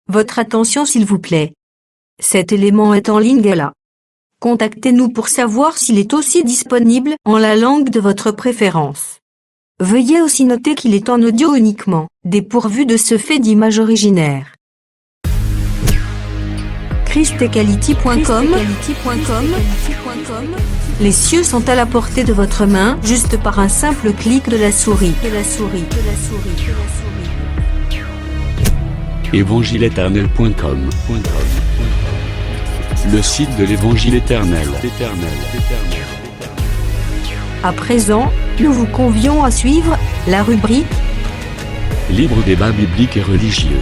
Votre attention s'il vous plaît. Cet élément est en ligne là. Contactez-nous pour savoir s'il est aussi disponible en la langue de votre préférence. Veuillez aussi noter qu'il est en audio uniquement, dépourvu de ce fait d'image originaire. christequality.com. Les cieux sont à la portée de votre main, juste par un simple clic de la souris. Évangileéternel.com, le site de l'Évangile éternel. À présent, nous vous convions à suivre la rubrique Libre débat biblique et religieux.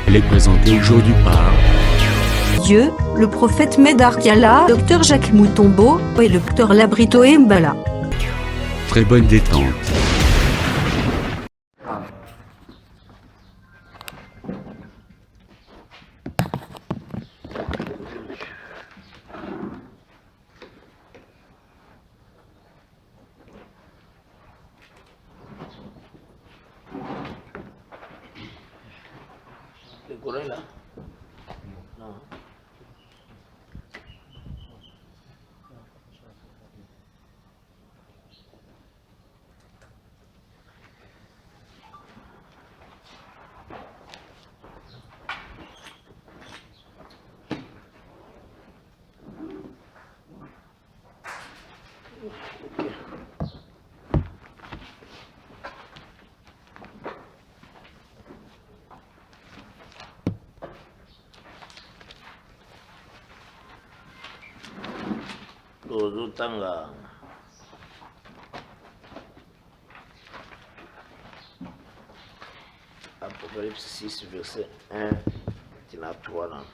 Elle est présentée aujourd'hui par Dieu, le prophète Medar Kiala, Dr Jacques Moutombo et le Dr Labrito Mbala. Très bonne détente. Le Coran là? Non. Tozotanga Apocalypse 6 verset 1 tina 3 là.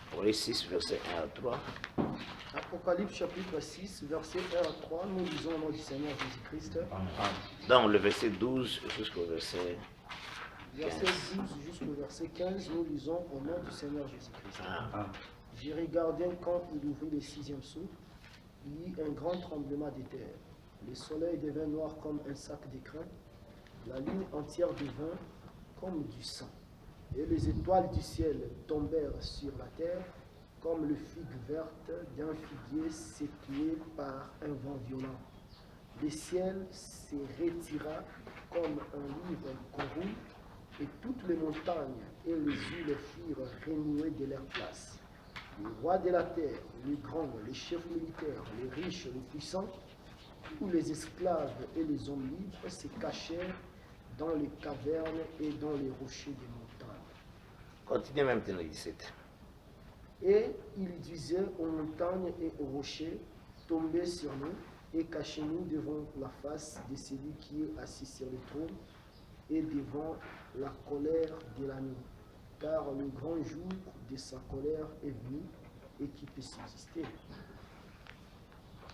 Apocalypse 6 verset 1 à 3. Apocalypse chapitre 6 verset 1 à 3, nous lisons au nom du Seigneur Jésus-Christ. Dans le verset 12 jusqu'au verset Verset 12 jusqu'au verset 15, nous lisons au nom du Seigneur Jésus-Christ. J'ai regardé quand il ouvrit le sixième souffle, il y eut un grand tremblement de terre. Le soleil devint noir comme un sac d'écrin, la lune entière devint comme du sang. Et les étoiles du ciel tombèrent sur la terre comme le figue verte d'un figuier secoué par un vent violent. Le ciel se retira comme un livre corrompu, et toutes les montagnes et les îles furent renouées de leur place. Les rois de la terre, les grands, les chefs militaires, les riches, les puissants, tous les esclaves et les hommes libres se cachèrent dans les cavernes et dans les rochers des montagnes. Continuez maintenant le 17. Et il disait aux montagnes et aux rochers, tombez sur nous et cachez-nous devant la face de celui qui est assis sur le trône et devant la colère de l'agneau, car le grand jour de sa colère est venu et qui peut subsister.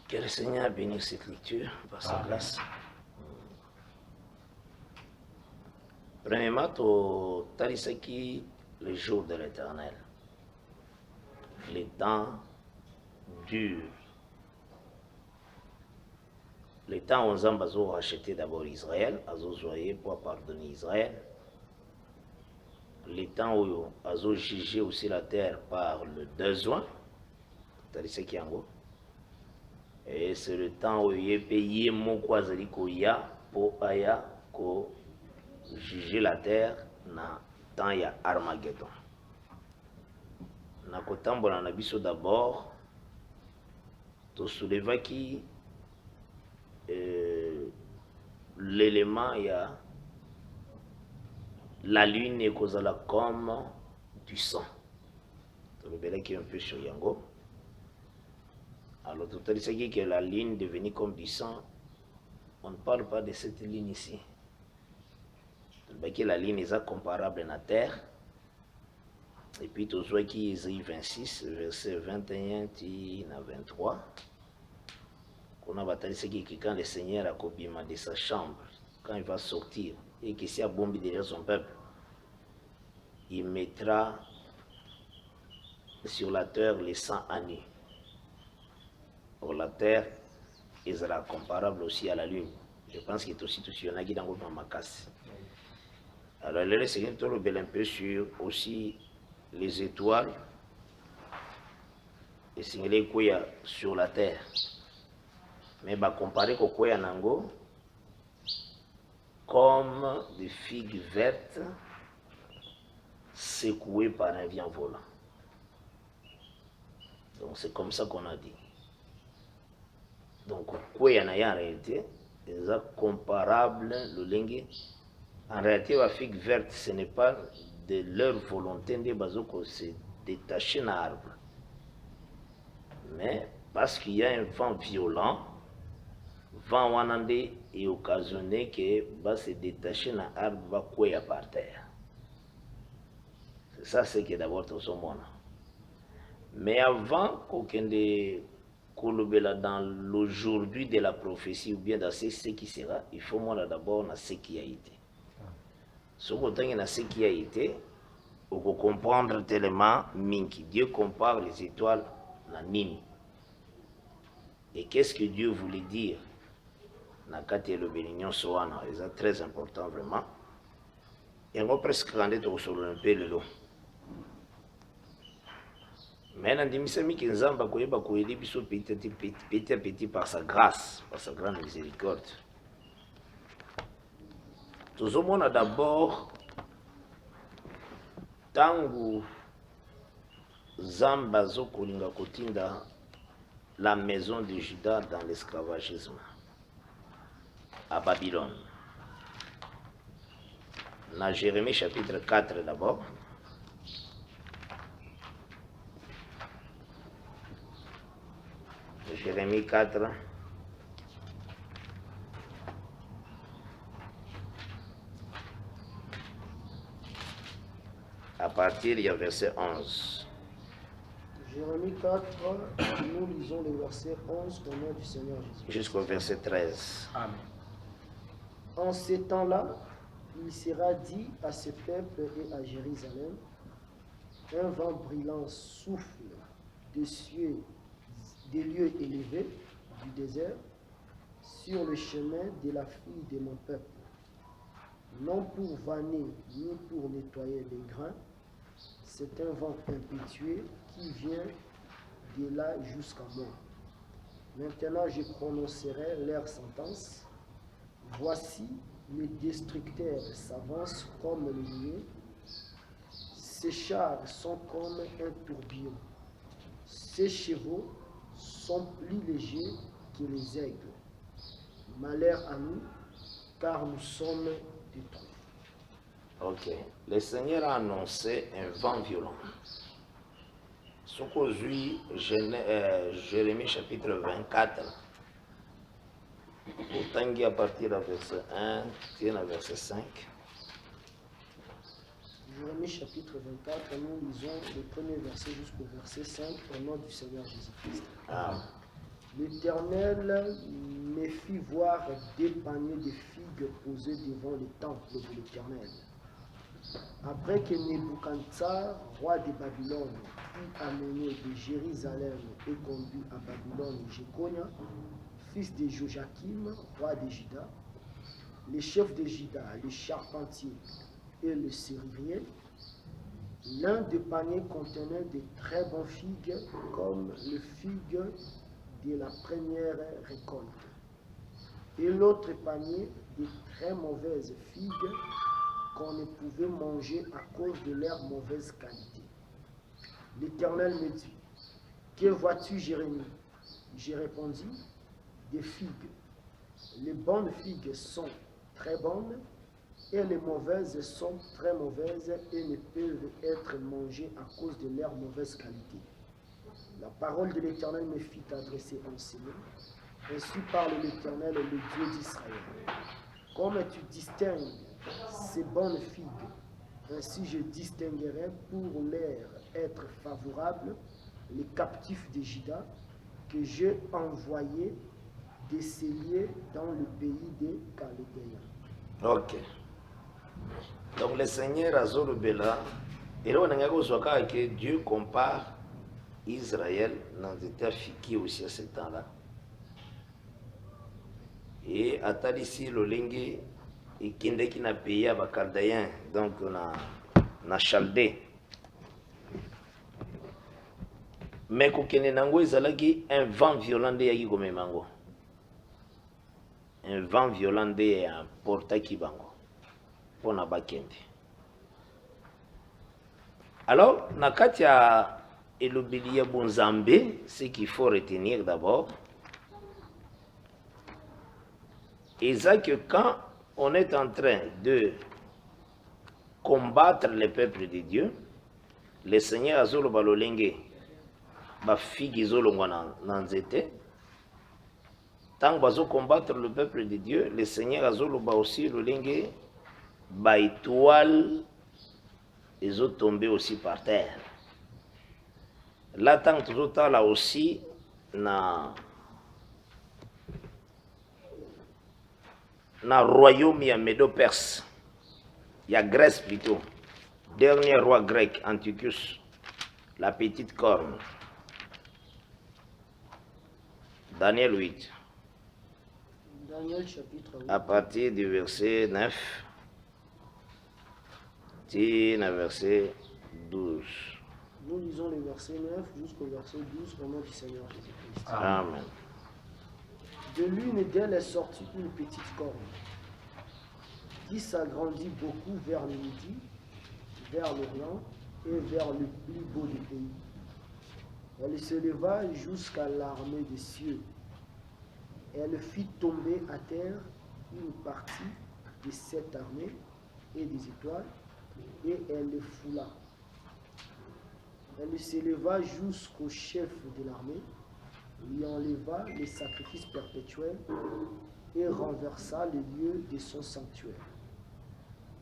Que le Seigneur bénisse cette lecture par sa grâce. Premièrement, au Tarisaki, le jour de l'Éternel. Les temps durs. Les temps où on a racheté d'abord Israël, on a pour pardonner Israël. Les temps où on a jugé aussi la terre par le besoin, Tarisaki Ango. Et c'est le temps où il est payé mon kwazali koya pour aya ko juger la terre na temps ya Armageddon. Na kotambola na biso d'abord to soulevaki l'élément ya la lune est kozala comme du sang. To le qui est un peu sur yango. Alors, tout à l'heure, que la ligne devenue comme du sang, on ne parle pas de cette ligne ici. La ligne est comparable à la terre. Et puis, tout ce qui est 26, verset 21 à 23. On a bataillé ce qui quand le Seigneur a copié de sa chambre, quand il va sortir, et qu'il s'y a bombé déjà son peuple, il mettra sur la terre les 100 années. Pour la terre, il sera comparable aussi à la lune. Je pense qu'il est aussi tout sur Nagi dans ma casse. Alors, le Seigneur te un peu sur aussi les étoiles et signalé qu'il y a sur la terre. Mais bah comparer au quoi nango comme des figues vertes secouées par un vent volant. Donc c'est comme ça qu'on a dit. Donc quoi y en a en réalité, c'est comparable le lingue. En réalité, la figue verte, ce n'est pas de leur volonté de bazoko se détacher d'un arbre. Mais parce qu'il y a un vent violent, vent wanande est occasionné que va se détacher d'un arbre, va courir par terre. C'est ça ce qui est d'abord tout ce monde. Mais avant qu'on dans l'aujourd'hui de la prophétie ou bien dans ce qui sera, il faut moi d'abord dans ce qui a été. Ce qui a été, on peut comprendre tellement Minki. Dieu compare les étoiles à Nini. Et qu'est-ce que Dieu voulait dire? C'est très important vraiment. Et on va presque rendre sur un peu le long. Mais on dit que Nzamba koyeba koyeli biso petit à petit par sa grâce, par sa grande miséricorde. Tout le monde a d'abord tangu Zamba zokolinga kotinda la maison de Juda dans l'esclavagisme à Babylone. Dans Jérémie chapitre 4 d'abord. Jérémie 4. À partir du verset 11. Jérémie 4, nous lisons le verset 11 au nom du Seigneur Jésus. Jusqu'au verset 13. Amen. En ces temps-là, il sera dit à ce peuple et à Jérusalem, un vent brillant souffle des lieux élevés du désert sur le chemin de la fille de mon peuple, non pour vanner ni pour nettoyer les grains. C'est un vent impétueux qui vient de là jusqu'à moi. Maintenant je prononcerai leur sentence. Voici, les destructeurs s'avancent comme le lieu. Ces chars sont comme un tourbillon. Ces chevaux sont plus légers que les aigles. Malheur à nous, car nous sommes détruits. Ok. Le Seigneur a annoncé un vent violent. Ce qu'aujourd'hui, Jérémie chapitre 24, Tanguy à partir du verset 1, tiens à verset 5. Jérémie chapitre 24, nous lisons le premier verset jusqu'au verset 5 au nom du Seigneur Jésus-Christ. Ah. L'Éternel me fit voir des paniers de figues posés devant le temple de l'Éternel. Après que Nebuchadnezzar, roi de Babylone, fut amené de Jérusalem et conduit à Babylone, Jéconia, fils de Joachim, roi de Juda, les chefs de Juda, les charpentiers et le serrurier, l'un des paniers contenait de très bonnes figues, comme les figues de la première récolte, et l'autre panier de très mauvaises figues qu'on ne pouvait manger à cause de leur mauvaise qualité. L'Éternel me dit, que vois-tu, Jérémie? J'ai répondu, des figues. Les bonnes figues sont très bonnes et les mauvaises sont très mauvaises et ne peuvent être mangées à cause de leur mauvaise qualité. La parole de l'Éternel me fit adresser un Seigneur. Ainsi parle l'Éternel, le Dieu d'Israël. Comme tu distingues ces bonnes figues, ainsi je distinguerai pour leur être favorable les captifs de Juda que j'ai envoyés décélier dans le pays des Chaldéens. Ok. Donc le Seigneur a Zorobela, et là on a que Dieu compare Israël dans des terres qui aussi à ce temps-là. et atalisi lolenge ekendeki na pays ya bakaldayen, donc na Chaldée. Mais kokende nango ezalaki un vent violent nde yaki komema yango. Un vent violent nde aportaki bango mpona bakende. Alors na kati ya elobeli ya bonzambe, ce qu'il faut retenir d'abord, c'est que quand on est en train de combattre le peuple de Dieu, le Seigneur azolo balolenge ba figi zolo ngwana nanzete. Tant bazo combattre le peuple de Dieu, le Seigneur azolo ba aussi lolenge ba étoile les autres tombés aussi par terre. Là tant tout là aussi na royaume ya Médo-Perse, il y a Grèce plutôt, dernier roi grec Antiochus, la petite corne. Daniel 8. Daniel chapitre 8. À partir du verset 9, le verset 12. Nous lisons le verset 9 jusqu'au verset 12 au nom du Seigneur Jésus-Christ. Amen. De l'une d'elles est sortie une petite corne qui s'agrandit beaucoup vers le midi, vers l'Orient et vers le plus beau des pays. Elle se leva jusqu'à l'armée des cieux. Elle fit tomber à terre une partie de cette armée et des étoiles, et elle les foula. Elle s'éleva jusqu'au chef de l'armée, lui enleva les sacrifices perpétuels et renversa les lieux de son sanctuaire.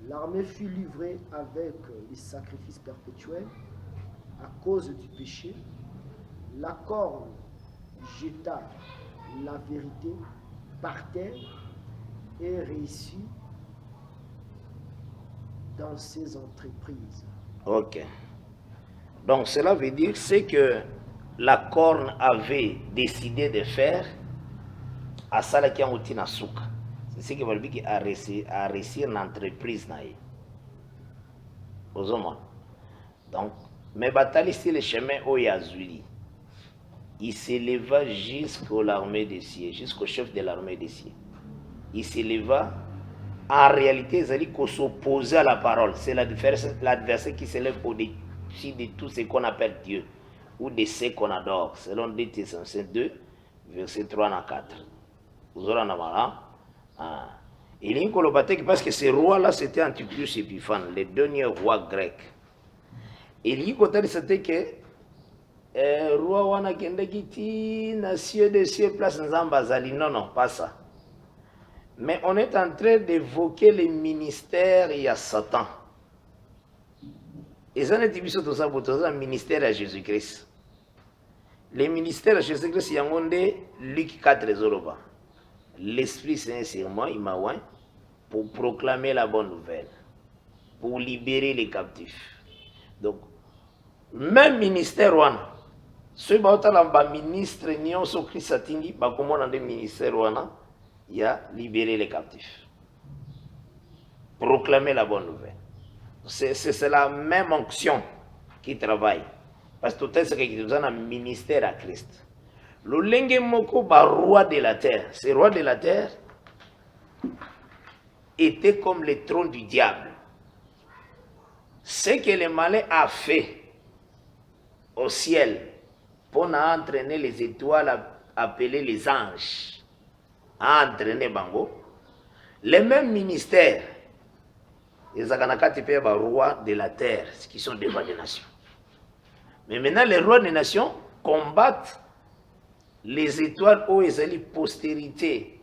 L'armée fut livrée avec les sacrifices perpétuels à cause du péché. La corne jeta la vérité par terre et réussit dans ses entreprises. Ok. Donc cela veut dire c'est que la corne avait décidé de faire à Salaki Amutina Souka. C'est ce qui veut dire à réussir une entreprise. Donc, mais bataille ici le chemin au Yazuli. Il s'éleva jusqu'à l'armée des cieux, jusqu'au chef de l'armée des cieux. Il s'éleva. En réalité, ils allaient s'opposer à la parole. C'est l'adversaire qui s'élève au-dessus de tout ce qu'on appelle Dieu ou de ce qu'on adore. Selon 2 Thessaloniciens 2, verset 3 à 4. Vous aurez en avoir. Il y a parce que ce roi-là, c'était Antiochus Épiphane, le dernier roi grec. Et il y a c'était que roi wana kendeki nation de cieux place Nzambazali. Non, pas ça. Mais on est en train d'évoquer les ministères et à Satan. Et ça n'est pas un ministère à Jésus-Christ. Les ministères à Jésus-Christ, il y a un Luc 4, Zoroba. L'Esprit Saint sur moi, il m'a oint pour proclamer la bonne nouvelle, pour libérer les captifs. Donc, même ministère, ceux qui ont ministre, Nion Sokri Satingi, comment on a des ministères, il y a libéré les captifs. Proclamer la bonne nouvelle. C'est la même onction qui travaille. Parce que tout ce qui est un ministère à Christ. Le Lenge Moko, roi de la terre. Ce roi de la terre était comme le trône du diable. Ce que le malin a fait au ciel pour entraîner les étoiles appelées les anges, à entraîner Bango, les mêmes ministères, les Akanakati rois de la terre, qui sont des rois des nations. Mais maintenant, les rois des nations combattent les étoiles où ils ont les postérités.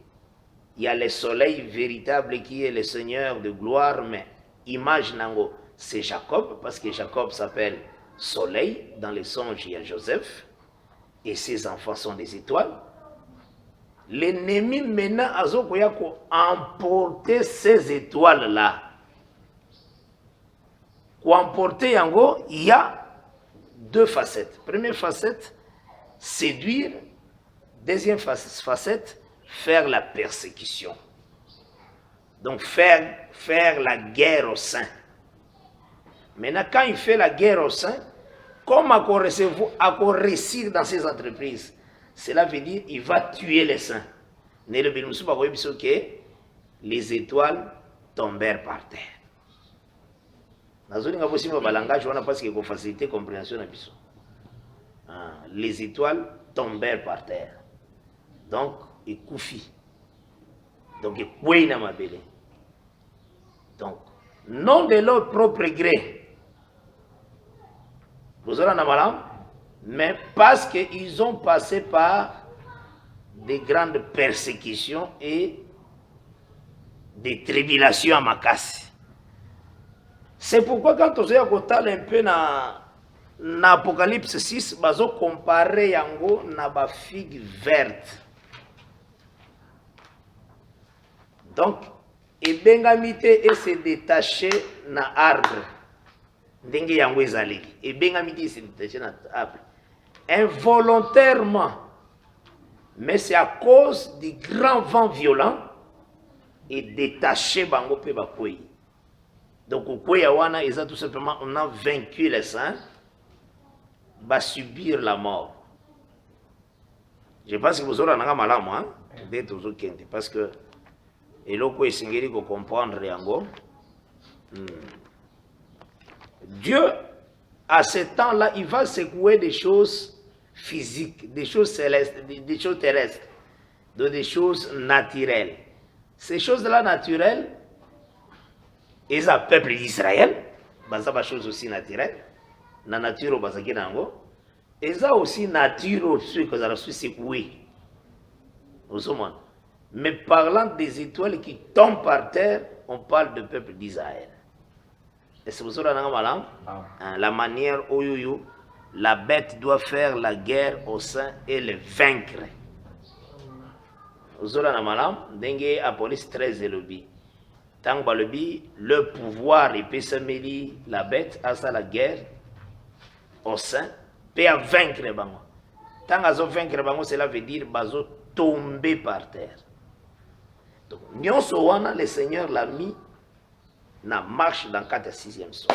Il y a le soleil véritable qui est le Seigneur de gloire, mais image nango, c'est Jacob, parce que Jacob s'appelle soleil. Dans les songes, il y a Joseph, et ses enfants sont des étoiles. L'ennemi maintenant a emporté ces étoiles-là. Pour emporter Yango, il y a deux facettes. Première facette, séduire. Deuxième facette, faire la persécution. Donc faire la guerre au sein. Maintenant, quand il fait la guerre au sein, comme à réussir dans ses entreprises, cela veut dire qu'il va tuer les saints. Les étoiles tombèrent par terre. Les étoiles tombèrent par terre. Donc, il koufi. Donc, il koué na mabele. Donc, non de leur propre gré. Vous aurez un malin, mais parce qu'ils ont passé par des grandes persécutions et des tribulations à Makassi. C'est pourquoi quand on a un peu dans Apocalypse 6, bazo comparé yango na ba figue verte. Donc, ebengamite et se détacher na arbre. Ndenge yango ezaleli. Ebengamite et se détacher na arbre. Involontairement. Mais c'est à cause du grand vent violent et détaché bango pe bakoyi. Donc, au Koyawana, ils ont tout simplement, on a vaincu les saints, va subir la mort. Je pense que vous aurez un malade, moi, d'être aux autres, parce que, et là, quoi, il faut comprendre, Riango. Dieu, à ce temps-là, il va secouer des choses physiques, des choses célestes, des choses terrestres, des choses naturelles. Ces choses-là naturelles, et ça, peuple d'Israël, c'est une chose aussi naturelle. La nature, et ça aussi, nature aussi, que ça soit secoué. Mais parlant des étoiles qui tombent par terre, on parle du peuple d'Israël. Et c'est pour ça que la manière où la bête doit faire la guerre au sein et le vaincre. Vous aurez un malam, dengue à police 13 et le bi. Tant que le pouvoir et peut se mêler la bête à ça la guerre au sein peut vaincre bango. Tant que vaincre bango, cela veut dire bazo tomber par terre. Donc nyonso le Seigneur l'a mis na marche dans 4 et 6e son.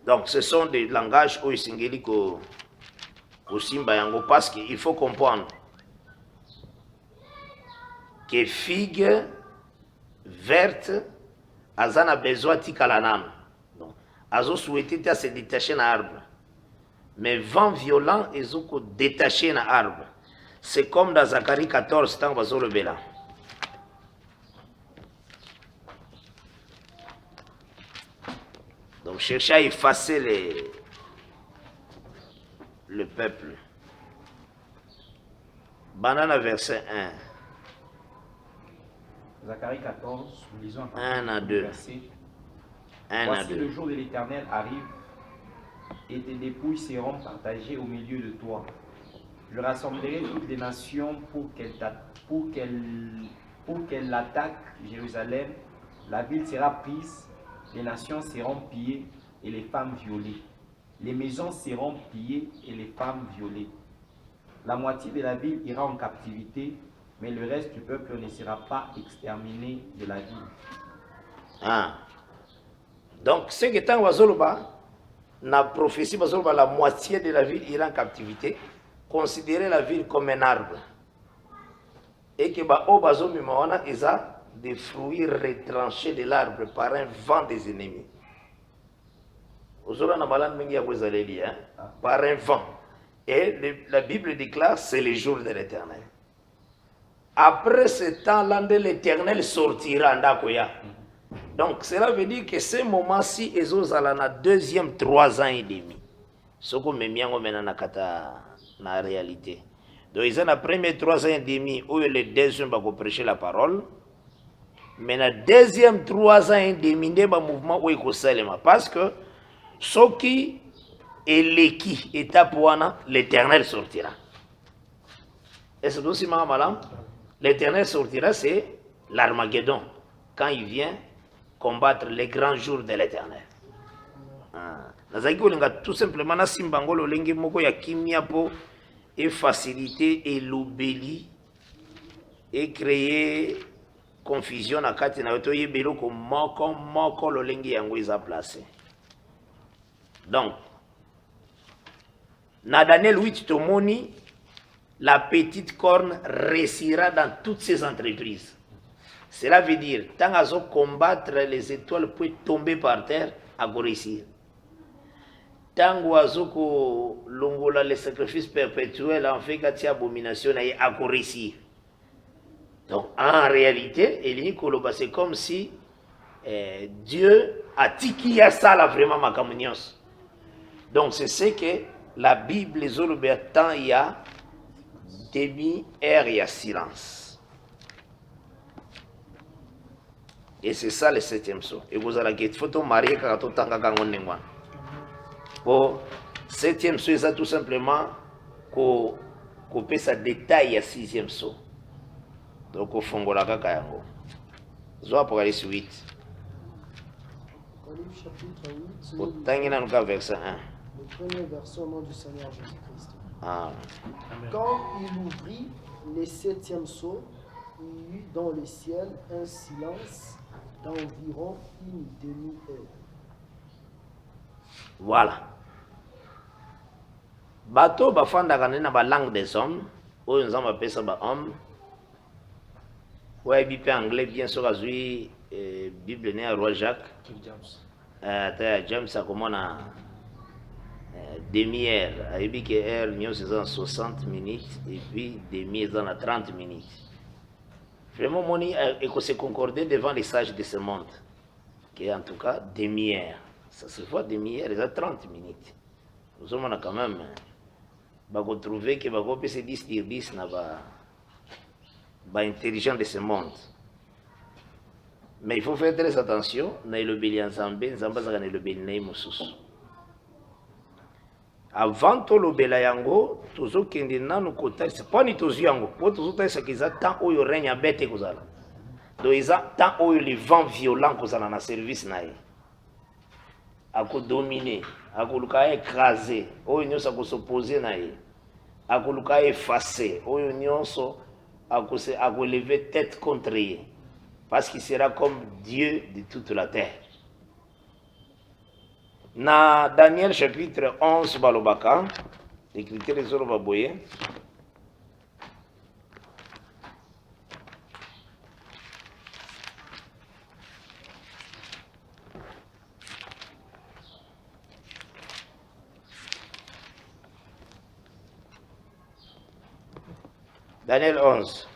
Donc ce sont des langages où isingeli ko simba yango parce qu'il faut comprendre que figue verte, azana besoin tikalanan. Donc, azo souhaité se détacher d'un arbre. Mais vent violent, ils ont détaché d'un arbre. C'est comme dans Zacharie 14, tant que le béla. Donc, cherchez à effacer le peuple. Banana verset 1. Zacharie 14, nous lisons à partir du verset 1 à 2. Voici le jour de l'Éternel arrive, et tes dépouilles seront partagées au milieu de toi. Je rassemblerai toutes les nations pour qu'elles attaquent Jérusalem. La ville sera prise, les nations seront pillées et les femmes violées. Les maisons seront pillées et les femmes violées. La moitié de la ville ira en captivité, mais le reste du peuple ne sera pas exterminé de la ville. Donc, ce qui est en Wazoluba, la prophétie Wazoluba, la moitié de la ville ira en captivité. Considérez la ville comme un arbre. Et que Obazomi Mawana, ils ont des fruits retranchés de l'arbre par un vent des ennemis. Par un vent. Et la Bible déclare c'est le jour de l'Éternel. Après ce temps-là, l'Éternel sortira en Dakoya. Donc, cela veut dire que ce moment-ci, ils ont la deuxième 3 ans et demi. Ce que me miango maintenant na réalité. Donc, ils ont la première 3 ans et demi où le deuxième va prêcher la parole. Mais la deuxième 3 ans et demi, il y a un mouvement où il y a parce que ce qui est l'équipe, étape l'Éternel sortira. Et c'est aussi madame. L'Éternel sortira, c'est l'Armageddon, quand il vient combattre les grands jours de l'Éternel. Tout simplement, et faciliter et l'obéli et créer confusion na kati na to yebelo ko moko lolengi yango eza placé. Donc na Daniel 8 tomoni la petite corne réussira dans toutes ses entreprises. Cela veut dire, tant à combattre les étoiles pour tomber par terre, à réussir. Tant à longola les sacrifices perpétuels, en fait, qu'il y a abomination, à réussir. Donc, en réalité, c'est comme si Dieu a dit à ça là, vraiment ma communion. Donc, c'est ce que la Bible, les autres, il y a demi-heure, il y a silence. Et c'est ça le 7e saut. Et vous allez dire, il faut marier quand on tanga kangonengwa. Pour 7e saut, c'est tout simplement couper sa détail à 6e saut. Donc au fond, la kaka yango. Zo Apocalypse 8. Apocalypse chapitre 8. Au tangina nous verset 1. Le premier verset au nom du Seigneur Jésus-Christ. Ah. Quand il ouvrit le 7e sceau, il y eut dans le ciel un silence d'environ une demi-heure. Voilà. Bato bafandaka na ba langue des hommes, oyo nzamba pesa ba homme. Ouais, bipe anglais bien sûr azui Bible né à Roi Jacques. James a comme on a demi-heure, ayebi que heure nyo c'est dans 60 minutes et puis demi dans 30 minutes. Vraiment, moni et que se concorder devant les sages de ce monde, qui est en tout cas demi-heure. Ça se voit demi-heure, il y a 30 minutes. Nous sommes quand même, trouver que Bago peut se 10 sur 10 n'a pas intelligent de ce monde. Mais il faut faire très attention, na le béli ensemble, nzamba zaka na le béli na mususu. Avant to lobela yango tozo kende nanu kota c'est pas ni tozu yango po tozo ta ça kiza tant oyo règne bête kozala do iza tant oyo les vents violents kozala na service nae ako dominer ako luka écraser oyo nyoso ako s'opposer nae ako luka effacer oyo nyoso ako lever tête contre lui parce qu'il sera comme Dieu de toute la terre. Na Daniel chapitre 11 balobaka l'écriture des autres baboye Daniel 11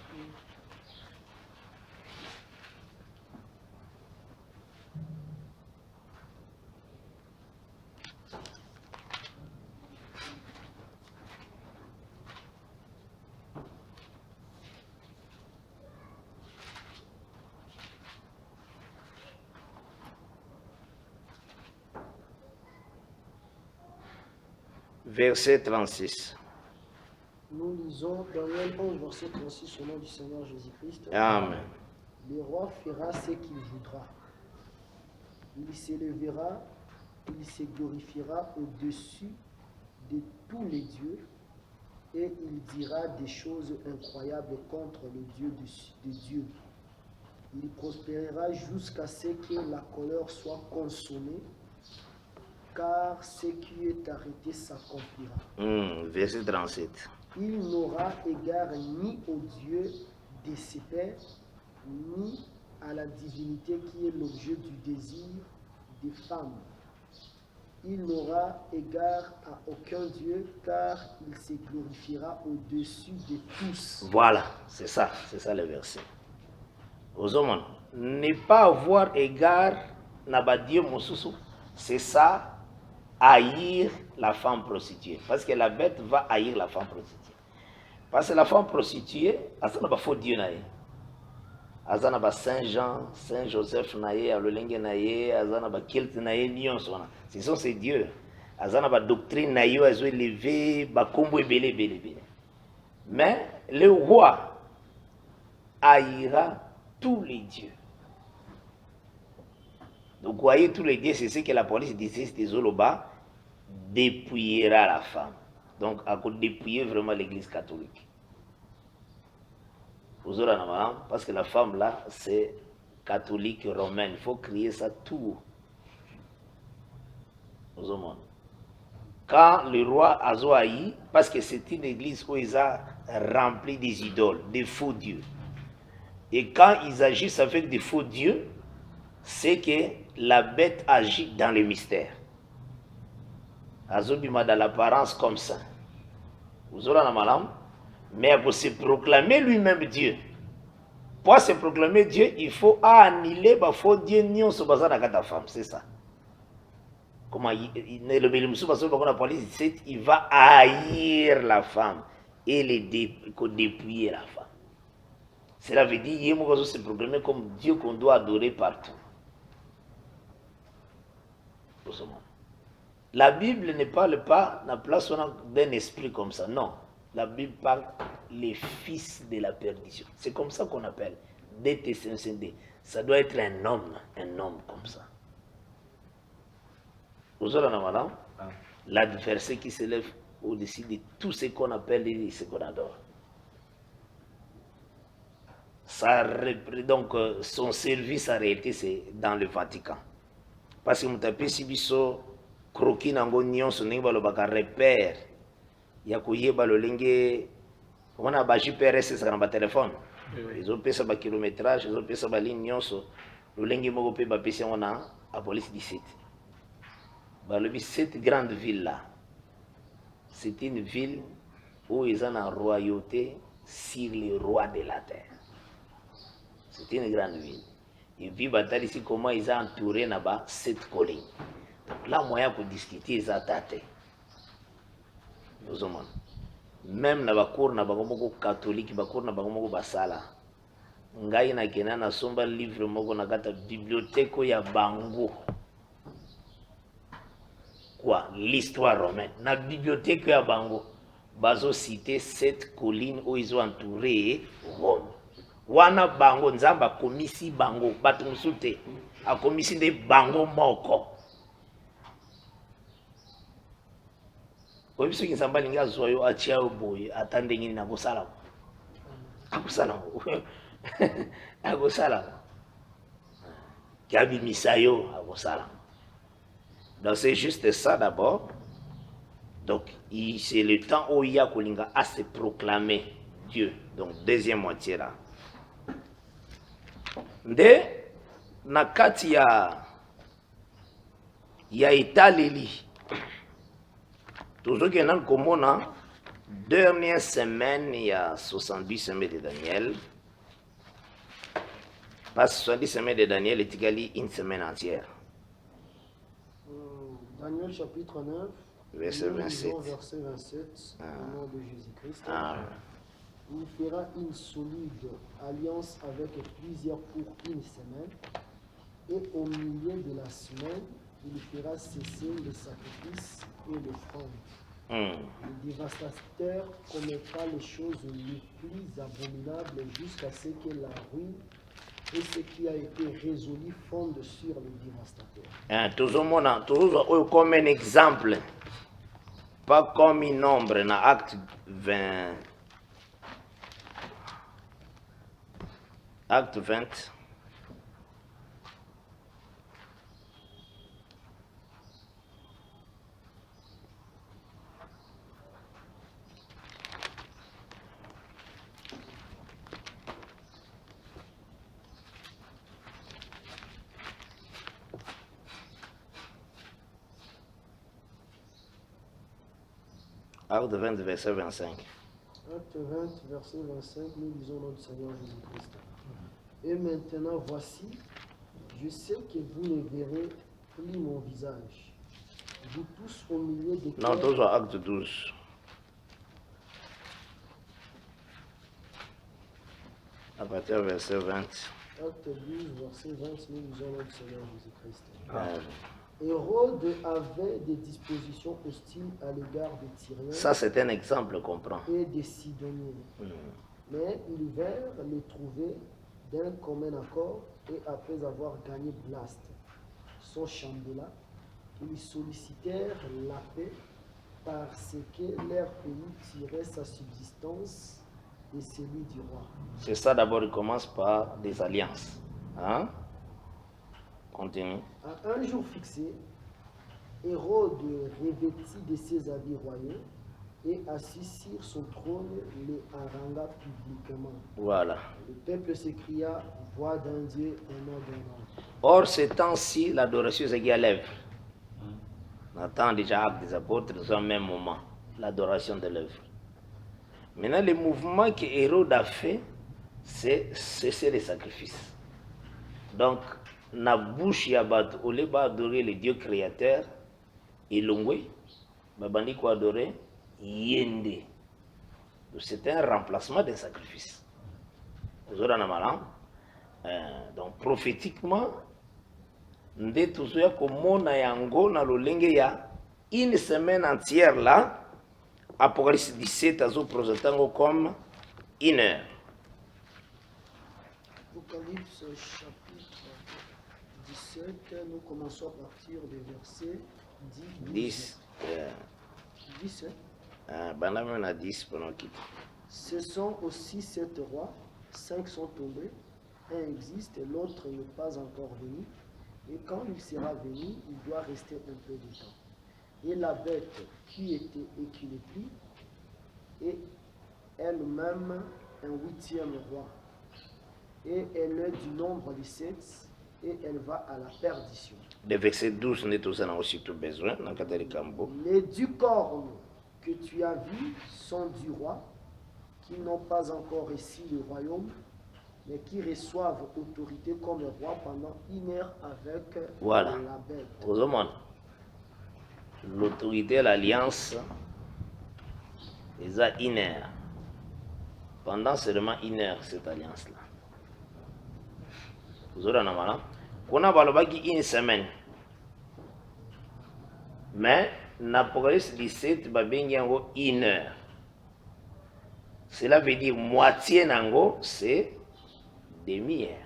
verset 36. Nous lisons Daniel 11, verset 36 au nom du Seigneur Jésus-Christ. Amen. Le roi fera ce qu'il voudra. Il s'élèvera, il se glorifiera au-dessus de tous les dieux et il dira des choses incroyables contre le Dieu des dieux. Il prospérera jusqu'à ce que la colère soit consommée, car ce qui est arrêté s'accomplira. Verset 37. Il n'aura égard ni au Dieu de ses pères, ni à la divinité qui est l'objet du désir des femmes. Il n'aura égard à aucun Dieu, car il se glorifiera au-dessus de tous. Voilà, c'est ça le verset. Aux hommes, ne pas avoir égard n'a pas Dieu mosusu, c'est ça, haïr la femme prostituée. Parce que la bête va haïr la femme prostituée. Parce que la femme prostituée, elle n'a pas faux Dieu naïe. Elle n'a pas Saint Jean, Saint Joseph naïe, elle n'a pas Kilt naïe, Lyon. Ce sont ces dieux. Elle n'a pas doctrine naïe, elle a élevé, combo et belé. Mais le roi haïra tous les dieux. Donc, voyez tous les dieux, c'est ce que la police disait, des Zoloba, dépouillera la femme. Donc, à cause dépouiller vraiment l'église catholique. Vous Vous aurez un parce que la femme là, c'est catholique romaine. Il faut crier ça tout. Vous avez quand le roi Azoaï, parce que c'est une église où ils ont rempli des idoles, des faux dieux. Et quand ils agissent avec des faux dieux, c'est que la bête agit dans le mystère. Azobima dans l'apparence comme ça. Vous aurez un malin, mais pour se proclamer lui-même Dieu. Pour se proclamer Dieu, il faut annuler le faux Dieu nion sur bazar de femme, c'est ça. Comment il va haïr la femme et dépouiller la femme. Cela veut dire qu'il faut se proclamer comme Dieu qu'on doit adorer partout. La Bible ne parle pas de la place d'un esprit comme ça. Non. La Bible parle les fils de la perdition. C'est comme ça qu'on appelle. DTCNCD. Ça doit être un homme comme ça. Vous aurez un l'adversaire qui s'élève au-dessus de tout ce qu'on appelle et ce qu'on adore. Ça, donc, son service en réalité, c'est dans le Vatican. Parce que vous tapez si biso croquis nango nyonso ndenge balobaka repère ya koyeba lolenge komona ba GPS saka na ba téléphone ezopesa ba kilométrage ezopesa ba ligne nyonso lolenge moko pe bapesi yango na a police 17 balobi cette grande ville là c'est une ville où ils ont une royauté sur les rois de la terre. C'est une grande ville. Et puis, ici, comment ils ont entouré là-bas cette colline. Donc là, moyen pour discuter, ils ont tâté. Même dans la cour, dans la catholique, dans la cour, dans la basala. Ngai na kena na somba livre moko na kata bibliothèque ya Bango. Quoi? L'histoire romaine. Na bibliothèque ya Bango. Bazo cité cette colline où ils ont entouré Rome. Wana Bango nzamba komisi Bango bato musute a komisi de Bango moko. Obiso ki nzamba linga zoyo achia boy atande ngini na kosala. Akusala. Akosala. Kiabi misayo akosala. Donc c'est juste ça d'abord. Donc c'est le temps où il y a Kolinga à se proclamer Dieu. Donc deuxième moitié là. Nde na kati ya etaleli toujours que nan komona dernière semaine il y a 70 semaines de Daniel pas 70 semaines de Daniel etikali une semaine entière. Daniel chapitre 9 verset 27 verset 27 au nom de Jésus-Christ. Il fera une solide alliance avec plusieurs pour une semaine, et au milieu de la semaine, il fera cesser les sacrifices et l'offrande. Le dévastateur commettra les choses les plus abominables jusqu'à ce que la ruine et ce qui a été résolu fondent sur le dévastateur. Toujours comme un exemple, pas comme un nombre dans Acte 20. Acte 20. Acte 20, verset 25. Acte 20, verset 25, nous lisons notre Seigneur Jésus-Christ. Et maintenant, voici, je sais que vous ne verrez plus mon visage. Vous tous au milieu de... Non, toujours Acte 12. À partir du verset 20. Acte 12, verset 20, nous lisons notre Seigneur Jésus-Christ. Hérode avait des dispositions hostiles à l'égard des Tyriens. Ça, c'est un exemple qu'on prend. Et des Sidoniens. Mais ils vinrent les trouver d'un commun accord, et après avoir gagné Blast, son chambellan, ils sollicitèrent la paix parce que leur pays tirait sa subsistance et celui du roi. C'est ça d'abord, il commence par des alliances. Hein? Continue. À un jour fixé, Hérode revêtit de ses habits royaux et assis sur son trône les harangua publiquement. Voilà. Le peuple s'écria, voix d'un Dieu, un nom d'un homme. Or, ce temps-ci, l'adoration est à l'œuvre. On attend déjà Actes des Apôtres, dans un même moment, l'adoration de l'œuvre. Maintenant, le mouvement que Hérode a fait, c'est cesser les sacrifices. Donc, na bouche ya bato, au lieu d'adorer le Dieu créateur, Ilongwe, babandi ko adorer Yende. C'était un remplacement des sacrifices. Donc, prophétiquement, nde tuzoya komona yango na lolenge ya une semaine entière là, Apocalypse 17 azo présentango comme une heure. Apocalypse chapitre 17, nous commençons à partir du verset 10. 10. Banam a 10 pendant qu'il. Ce sont aussi 7 rois, 5 sont tombés, un existe et l'autre n'est pas encore venu. Et quand il sera venu, il doit rester un peu de temps. Et la bête qui était et qui n'est plus, est elle-même un 8e roi. Et elle est du nombre des 7, et elle va à la perdition. Le verset 12, nous avons aussi tout besoin. Les 10 cornes que tu as vus sont du roi, qui n'ont pas encore réussi le royaume, mais qui reçoivent autorité comme roi pendant une heure avec voilà. La bête. L'autorité, l'alliance, ils ont une heure. Pendant seulement une heure, cette alliance-là. Vous aurez un amalin. On a une semaine. Mais, l'Apocalypse 17, il y a une heure. Cela veut dire moitié nango, c'est demi-heure.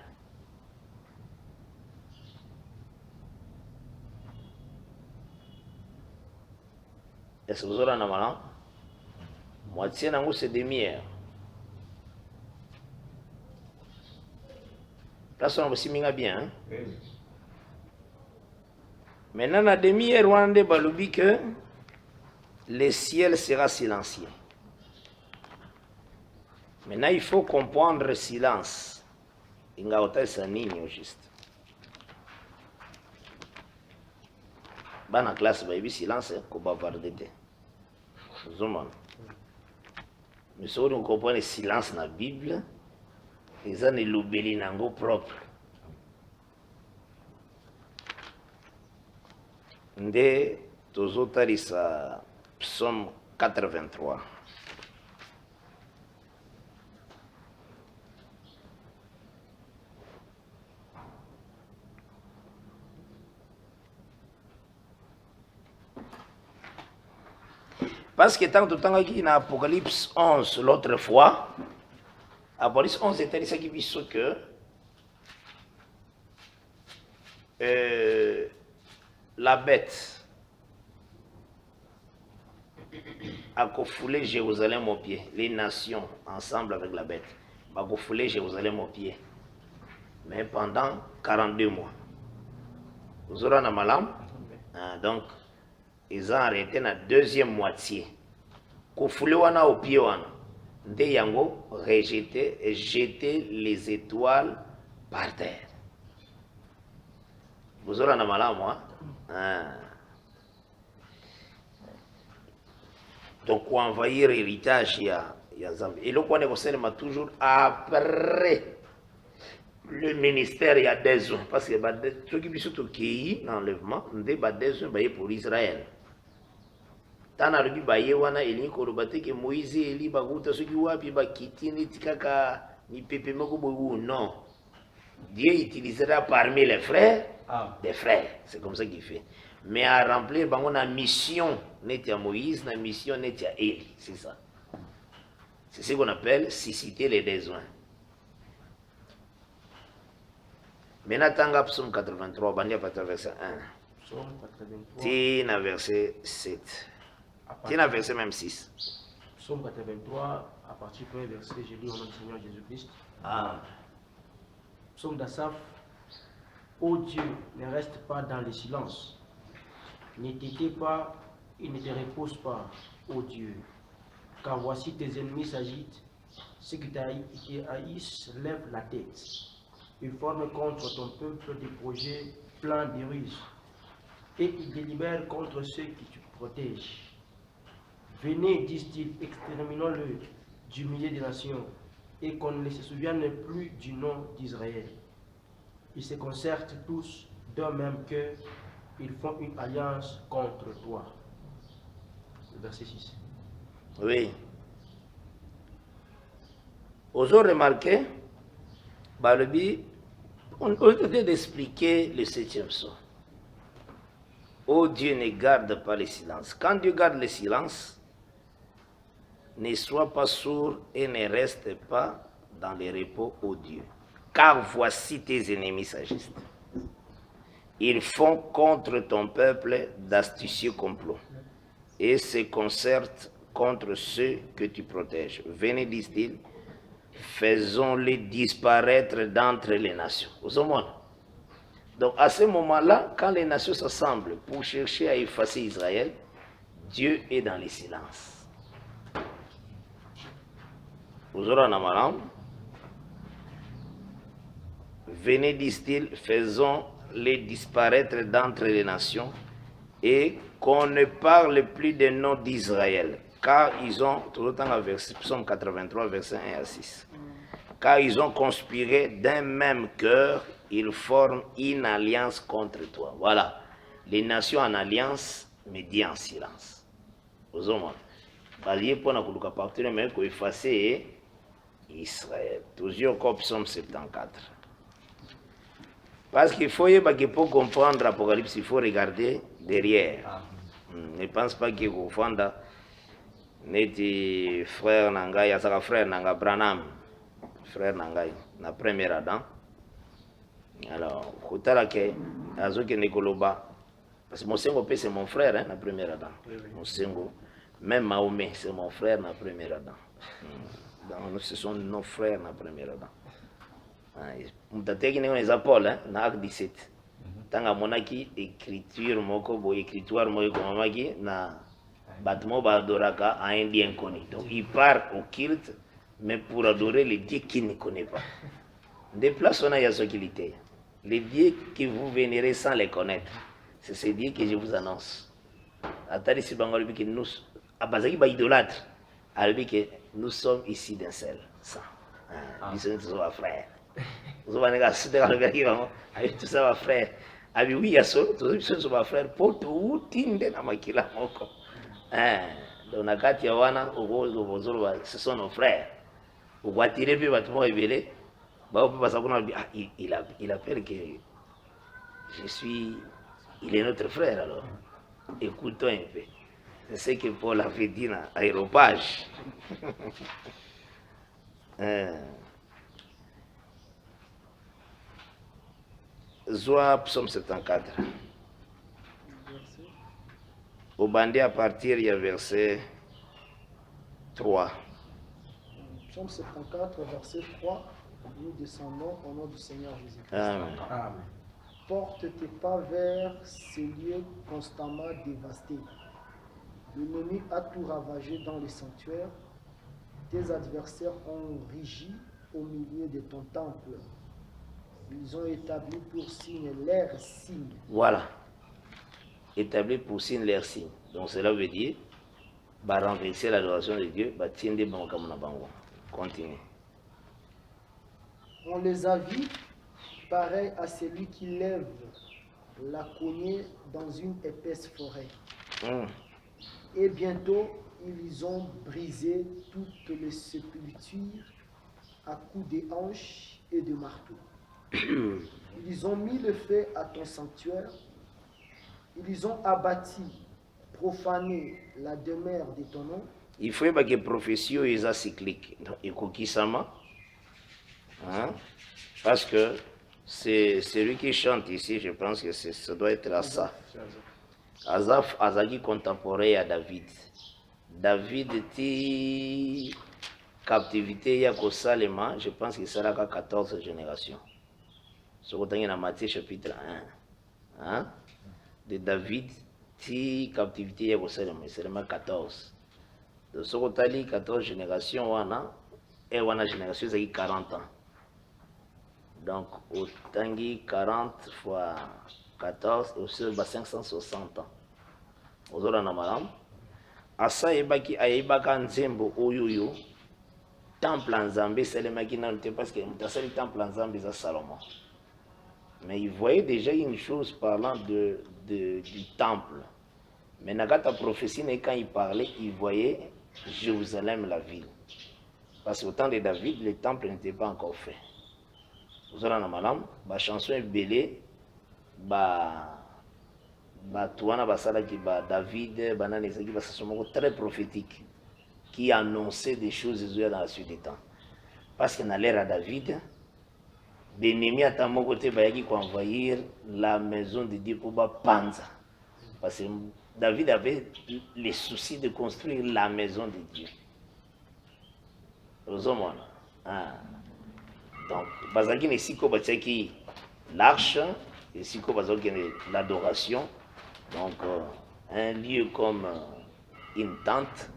Est-ce que vous aurez un amalin? Moitié nango, c'est demi-heure. Là, ça aussi bien. Hein? Oui. Maintenant, la demi-heure, on dit que le ciel sera silencieux. Maintenant, il faut comprendre le silence. Il y a autant de juste. Dans la classe, il y a silence, qu'on va bavarder. Mais si on comprend le silence dans la Bible, ils ont l'oubli nango propre. Nde tozotarisa Psaume 83. Parce que tant de temps qu'il y a Apocalypse 11 l'autre fois, Apocalypse 11 était ça qui dit que la bête a foulé Jérusalem au pied. Les nations, ensemble avec la bête, ont foulé Jérusalem au pied. Mais pendant 42 mois. Vous aurez un malam. Donc, ils ont arrêté la deuxième moitié. Qu'on foulé au pied. De yango rejeter et jeter les étoiles par terre. Vous aurez un malam, moi. Donc, on envahir l'héritage, il y a Zambie. Et le point de toujours après le ministère, il y a des ans. Parce que ceux qui sont qui l'enlèvement, il y a des ans pour Israël. Tant que le baye wana eli ko robate que Moïse eli baguta ceux qui wapi ba kitini tikaka ni pepe moko boyu non. Dieu utilisera parmi les frères des frères. C'est comme ça qu'il fait. Mais à remplir la mission n'est à Moïse, la mission n'est à Élie. C'est ça. C'est ce qu'on appelle susciter les besoins. Maintenant, tanga Psaume 83, bandia pata verset 1. Psaume 83. Tina verset 7. Tina verset même 6. Psaume 83 à partir du premier verset, j'ai lu au nom du Seigneur Jésus-Christ. Amen. Psaume d'Asaph. Ô Dieu, ne reste pas dans le silence. Ne t'étais pas et ne te repose pas, ô Dieu. Car voici tes ennemis s'agitent. Ceux qui haïssent lèvent la tête. Ils forment contre ton peuple des projets pleins de ruses. Et ils délibèrent contre ceux qui te protègent. Venez, disent-ils, exterminons-le du milieu des nations, et qu'on ne se souvienne plus du nom d'Israël. Ils se concertent tous d'un même cœur, ils font une alliance contre toi. Verset 6. Oui. Vous avez remarqué, on peut d'expliquer le 7e psaume. Oh Dieu, ne garde pas le silence. Quand Dieu garde le silence, ne sois pas sourd et ne reste pas dans le repos, ô Dieu. Car voici tes ennemis s'agissent. Ils font contre ton peuple d'astucieux complots et se concertent contre ceux que tu protèges. Venez, disent-ils, faisons-les disparaître d'entre les nations. Vous avez. Donc à ce moment-là, quand les nations s'assemblent pour chercher à effacer Israël, Dieu est dans le silence. Vous aurez un amaram. Venez, disent-ils, faisons-les disparaître d'entre les nations et qu'on ne parle plus des noms d'Israël. Car ils ont, tout le temps, Psaume 83, verset 1 à 6. Car ils ont conspiré d'un même cœur, ils forment une alliance contre toi. Voilà. Les nations en alliance, mais dit en silence. Vous avez. Balié pour nous partir, mais qu'on effacer Israël. Toujours comme Psaume 74. Parce qu'il faut, pour comprendre l'Apocalypse, il faut regarder derrière. Ne pense pas qu'il faut confondre les frères Nangai, il y a frère Nanga Branham, frère Nangai, na premier Adam. Alors, Koutalake, Azoke Nikoloba, parce que Mosengo c'est mon frère, hein, na premier Adam. Mosengo, même Mahomet, c'est mon frère, na premier Adam. Donc, ce sont nos frères, na premier Adam. Mtateki les Apôtres, na acte 17. Tanga monaki écriture moko bo écritoire moko komamaki na batmo ba adoraka à un Dieu inconnu. Donc il part au culte mais pour adorer les dieux qu'il ne connaît pas. Des places on a ya sokilité. Les dieux que vous vénérez sans les connaître. C'est ces dieux que je vous annonce. Atari si bangoli que nous abazaki ba idolâtre. Albi que nous sommes ici d'un seul sang. Ils sont frères. Vous avez tout ça, frère. Abi oui, il y a ça, tout ça, c'est ma frère. Pour tout, tinde na makila moko. Donc, nakati ya wana, ce sont nos frères. Au voiture, puis, bâtiment révélé. Bah, il appelle que il est notre frère, alors. Écoutons un peu. C'est ce que Paul avait dit dans l'aéropage. Zoa Psaume 74. Au bandit à partir, il y a verset 3. Psaume 74, verset 3. Nous descendons au nom du Seigneur Jésus-Christ. Amen. Amen. Porte tes pas vers ces lieux constamment dévastés. L'ennemi a tout ravagé dans les sanctuaires. Tes adversaires ont régi au milieu de ton temple. Ils ont établi pour signe leur signe. Voilà. Établi pour signe leur signe. Donc cela veut dire, bah, renverser l'adoration de Dieu, bah, tiendre bon comme on a. Continue. On les a vus pareil à celui qui lève la cognée dans une épaisse forêt. Et bientôt, ils ont brisé toutes les sépultures à coups de hanches et de marteaux. Ils ont mis le feu à ton sanctuaire. Ils ont abattu, profané la demeure de ton nom. Il faut que les prophéties soient cycliques. Et parce que c'est celui qui chante ici, je pense que ça doit être Asaph. Asaph, Azaki contemporain à David. David était captivité ya kosalema, je pense que ça là 14 générations. Ce qu'on a dans Matthieu chapitre 1. Hein? De David, si captivité ya kosalema, c'est seulement 14. Donc ce qu'on a dit 14 générations, et on a génération c'est 40 ans. Donc autant 40 fois 14 et aussi 560 ans. Ozora na malam. Asa ebaki ayebaka nzembo oyoyo. Temple en Zambie, c'est le mec qui n'a pas parce que le temple en Zambie, c'est Salomon. Mais il voyait déjà une chose parlant du temple. Mais Nagata prophétie, quand il parlait, il voyait Jérusalem, la ville. Parce qu'au temps de David, le temple n'était pas encore fait. Vous avez la malam, la chanson est belle, David, très prophétique, qui annonçait des choses dans la suite des temps. Parce que dans l'ère à David, l'ennemi a tant côté qui envahir la maison de Dieu pour Panza. Parce que David avait les soucis de construire la maison de Dieu. Donc, Bazaki n'est si que l'arche, et si que l'adoration. Donc, un lieu comme une tente,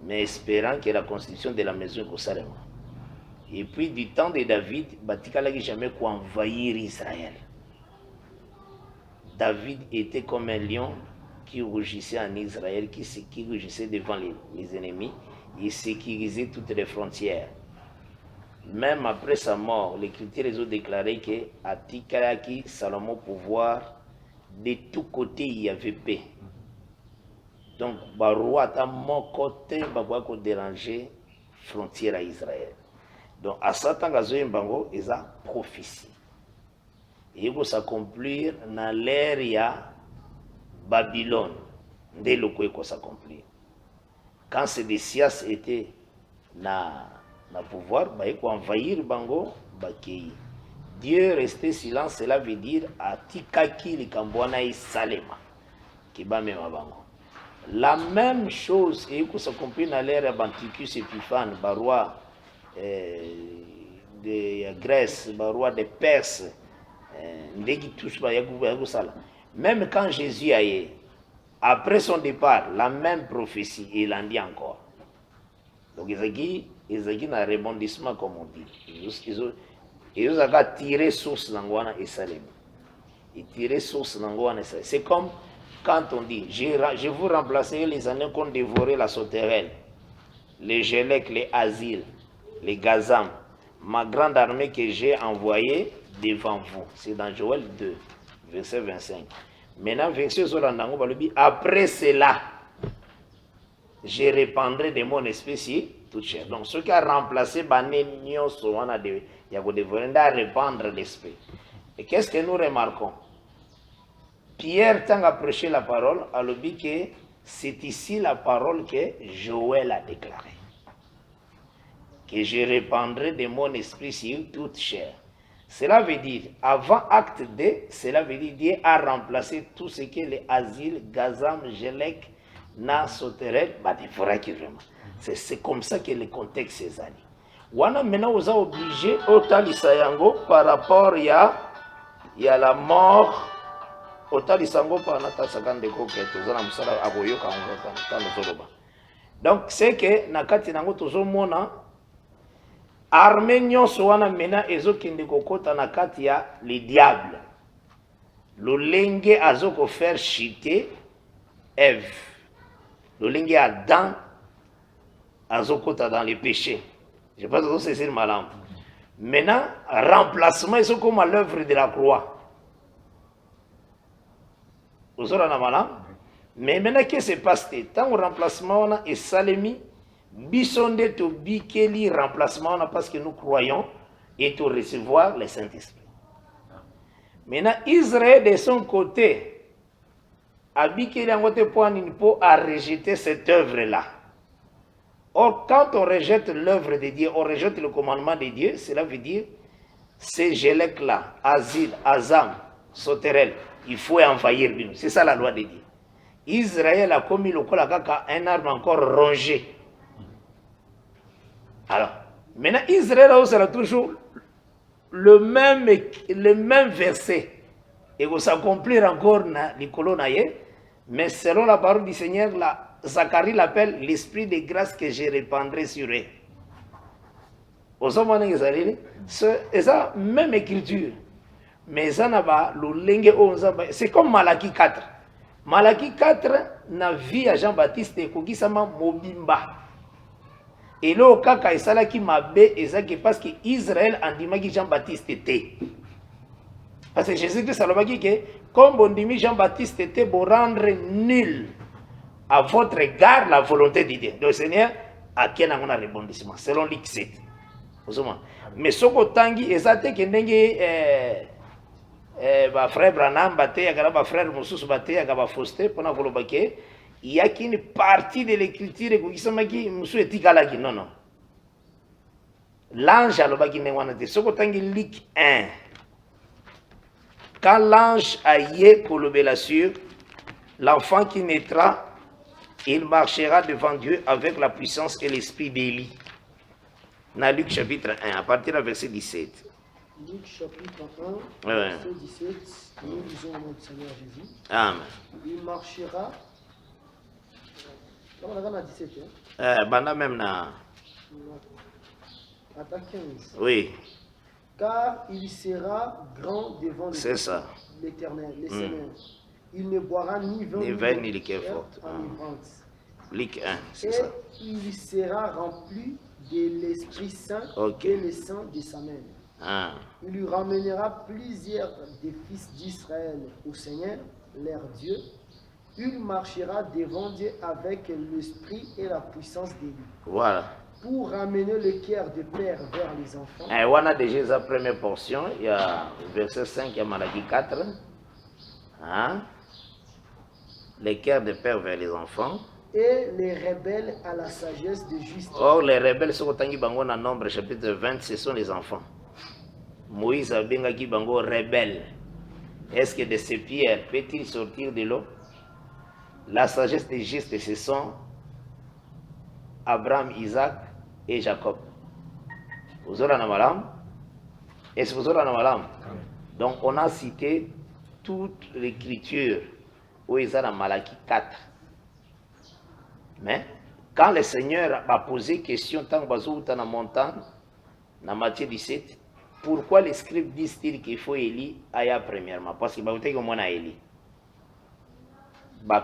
mais espérant que la construction de la maison est Salem. Et puis, du temps de David, Batika n'a jamais envahir Israël. David était comme un lion qui rugissait en Israël, qui rugissait devant les ennemis et sécurisait toutes les frontières. Même après sa mort, l'Écriture les a déclaré que à Tikalaki, Salomon pouvoir, de tous côtés il y avait paix. Donc, le roi a mon côté, il déranger frontière à Israël. Donc, à Satan, il y a prophétie. Et il va s'accomplir dans l'ère de Babylone. Dès le coup, il va s'accomplir. Quand Sédécias était dans le pouvoir, il va envahir Bango, Dieu restait silent, cela veut dire à Tikaki, les Kambouana et Salema, qui va même à Bango. La même chose, et il s'accomplit dans l'ère d'Antichus Épiphane, le roi de Grèce, le roi de Perse, même quand Jésus a eu, après son départ, la même prophétie, il en dit encore. Donc, ils ont un rebondissement, comme on dit. Ils ont tiré source d'Angwana et Salem. Ils tiré source d'Angwana et Salem. C'est comme quand on dit, je vous remplacerai les années qu'on dévorait la sauterelle, les Gélec, les Asiles, les Gazam, ma grande armée que j'ai envoyée devant vous. C'est dans Joël 2, verset 25. Maintenant, verset Zolandango, après cela, je répandrai de mon esprit toute chair. Donc, ce qui a remplacé Banenio, il y a de répandre l'esprit. Et qu'est-ce que nous remarquons? Pierre, tant à prêcher la parole, a dit que c'est ici la parole que Joël a déclarée. Que je répandrai de mon esprit sur toute chair. Cela veut dire, avant acte 2, cela veut dire Dieu a remplacé tout ce que les Asiles, Gazam, Gélec, Na, Soterel, c'est comme ça que le contexte est allé. Wana maintenant vous a obligé autant l'Isayango par rapport à la mort. Autant l'Isango par Nata Sakande Koketo, Zana Musala Aboyo Kangota. Donc c'est que Nakati Nango Tozomona. Arménion soana mena ezokinde kokota na kati ya les diables. Lolenge azoko faire chuter Ève. Lolenge Adam azokota dans les péchés. Je pense que c'est le malam. Maintenant, remplacement est comme à l'œuvre de la croix. Vous aurez un malam. Mais maintenant, qu'est-ce qui se passe? Tant au remplacement, on a et Salemi. Bisonde to bikeli remplacement parce que nous croyons et to recevoir le Saint-Esprit. Maintenant, Israël de son côté a bikeli en côté pour a rejeté cette œuvre-là. Or, quand on rejette l'œuvre de Dieu, on rejette le commandement de Dieu, cela veut dire ces Gélec-là, Asile, Azam, Soterel, il faut envahir. C'est ça la loi de Dieu. Israël a commis le kolakaka un arbre encore rongé. Alors, maintenant, Israël sera toujours le même verset. Et vous s'accomplir encore dans les colonnes, mais selon la parole du Seigneur, Zacharie l'appelle l'esprit de grâce que je répandrai sur eux. C'est ça, même écriture. Mais ça n'a pas le c'est comme Malachie 4. Malachie 4 n'a vu à Jean-Baptiste et Kokisama Mobimba. Et là, au cas où il qui m'a bé, c'est parce que Israël a dit que Jean-Baptiste était. Parce que Jésus-Christ a dit que comme on dit Jean-Baptiste était pour rendre nul à votre égard la volonté de Dieu. Donc, Seigneur, à qui on a un rebondissement selon Luc 7. Mais ce que tangi exacte que ndenge frère Branham baté ya frère Moussous baté ya Faustin pour na volobake il y a qu'une partie de l'écriture qui qui Moussou etikalaki non l'ange alobaki ne wana te ce que tangi Luc 1 quand l'ange a yé kolobela sur l'enfant qui naîtra il marchera devant Dieu avec la puissance et l'esprit d'Élie. Dans Luc chapitre 1, à partir du verset 17. Luc chapitre 1, verset 17, nous lisons au nom du Seigneur Jésus. Amen. Il marchera. On a 17, Banda même na. À 15. Oui. Car il sera grand devant l'Éternel, le Seigneur. Il ne boira ni vin ni liqueur forte. Luc 1, c'est ça. Et il sera rempli de l'Esprit Saint et le sang de sa mère. Il lui ramènera plusieurs des fils d'Israël au Seigneur, leur Dieu. Il marchera devant Dieu avec l'esprit et la puissance de lui. Voilà. Pour ramener le cœur de père vers les enfants. Et on a déjà la première portion, il y a verset 5, il y a Malachie 4. Le cœur de père vers les enfants. Et les rebelles à la sagesse de justice. Or, les rebelles, ce qu'on bango dans Nombre chapitre 20, ce sont les enfants. Moïse a bien dit bango rebelle. Est-ce que de ces pierres peut-il sortir de l'eau? La sagesse des justes, ce sont Abraham, Isaac et Jacob. Vous aurez un malam? Est-ce que vous aurez un malam? Donc, on a cité toute l'écriture où ils sont dans Malachie 4. Mais quand le Seigneur a posé question, tant que dans la montagne, dans Matthieu 17, pourquoi les scribes disent-ils qu'il faut Élie aya premièrement? Parce qu'il va vous dire que moi Élie.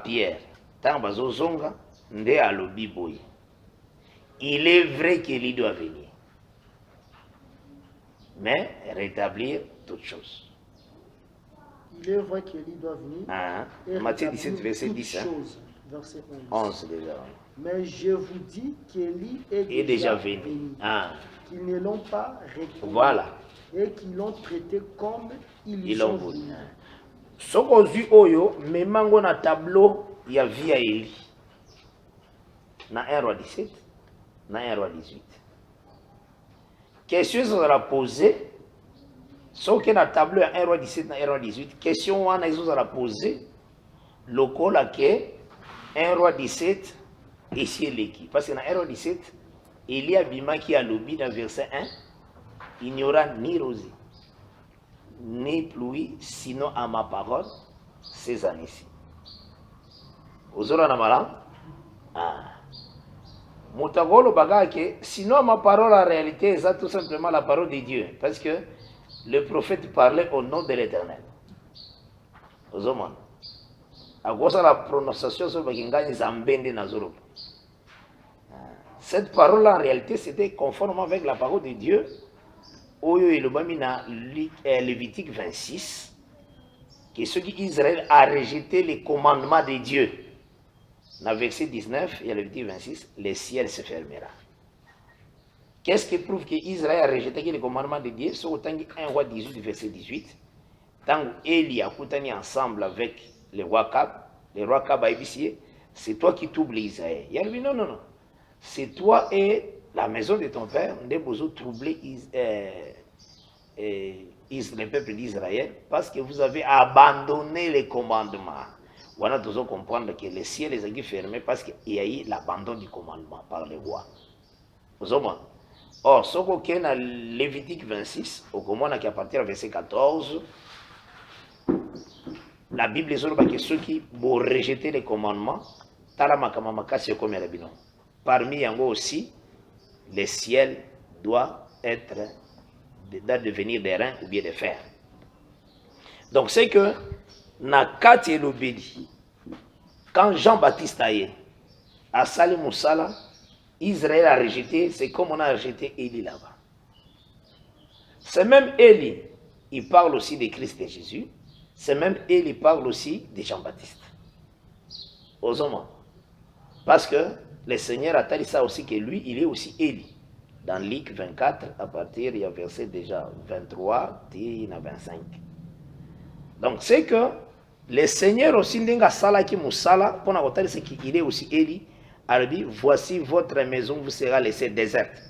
Pierre, tant que zonga, nde alobi boy. Il est vrai qu'Élie doit venir, mais rétablir toutes choses. Il est vrai qu'Élie doit venir. Matthieu 17, verset 10. Verset 11 déjà. Mais je vous dis qu'Élie est déjà venu. Qu'ils ne l'ont pas reconnu. Voilà. Et qu'ils l'ont traité comme ils l'ont voulu. Ce qu'on dit, mais mango na tableau, il y a via Élie. Dans 1 roi 17, dans 1 roi 18. Question sera posée. Ce qui est dans le tableau, 1 roi 17, dans 1 roi 18. Question on a posée. Le col à qui 1 roi 17, ici l'équipe. Parce que dans 1 roi 17, il y a Bima qui a lobby dans verset 1, il n'y aura ni rosée, ni pluie, sinon à ma parole, ces années-ci. Vous aurez un malin? Moutagolo bagake, sinon ma parole en réalité, c'est tout simplement la parole de Dieu. Parce que le prophète parlait au nom de l'Éternel. Vous aurez à cause de la prononciation sur le cette parole en réalité c'était conforme avec la parole de Dieu. Oyo et le Bamina Lévitique 26 que ceux qui Israël a rejeté les commandements de Dieu. Dans verset 19 il y a Lévitique 26, le ciel se fermera. Qu'est-ce qui prouve que Israël a rejeté les commandements de Dieu? C'est autant 1 roi 18 verset 18. Tant Élie a coutani ensemble avec le roi Kab a ébissé, c'est toi qui troubles Israël. Il a dit non. C'est toi et la maison de ton père, nous devons troubler le peuple d'Israël parce que vous avez abandonné les commandements. On a toujours comprendre que le ciel est fermé parce qu'il y a eu l'abandon du commandement par le roi. Or, ce qu'on a dans Lévitique 26, au moment à partir du verset 14, la Bible est que ceux qui vont rejeter les commandements, parmi eux aussi, le ciel doit devenir des reins ou bien des fers. Donc c'est que, Nakati et l'obédi, quand Jean-Baptiste a Salé Moussala, Israël a rejeté, c'est comme on a rejeté Élie là-bas. C'est même Élie, il parle aussi de Christ et Jésus, c'est même Élie parle aussi de Jean-Baptiste. Osons. Parce que le Seigneur a dit ça aussi que lui, il est aussi Élie. Dans Luc 24, à partir, il y a verset déjà 23, il y a 25. Donc c'est que le Seigneur aussi, Ndinga Salaki Moussala, pour nous dire qu'il est aussi Élie, a dit, voici votre maison vous sera laissée déserte.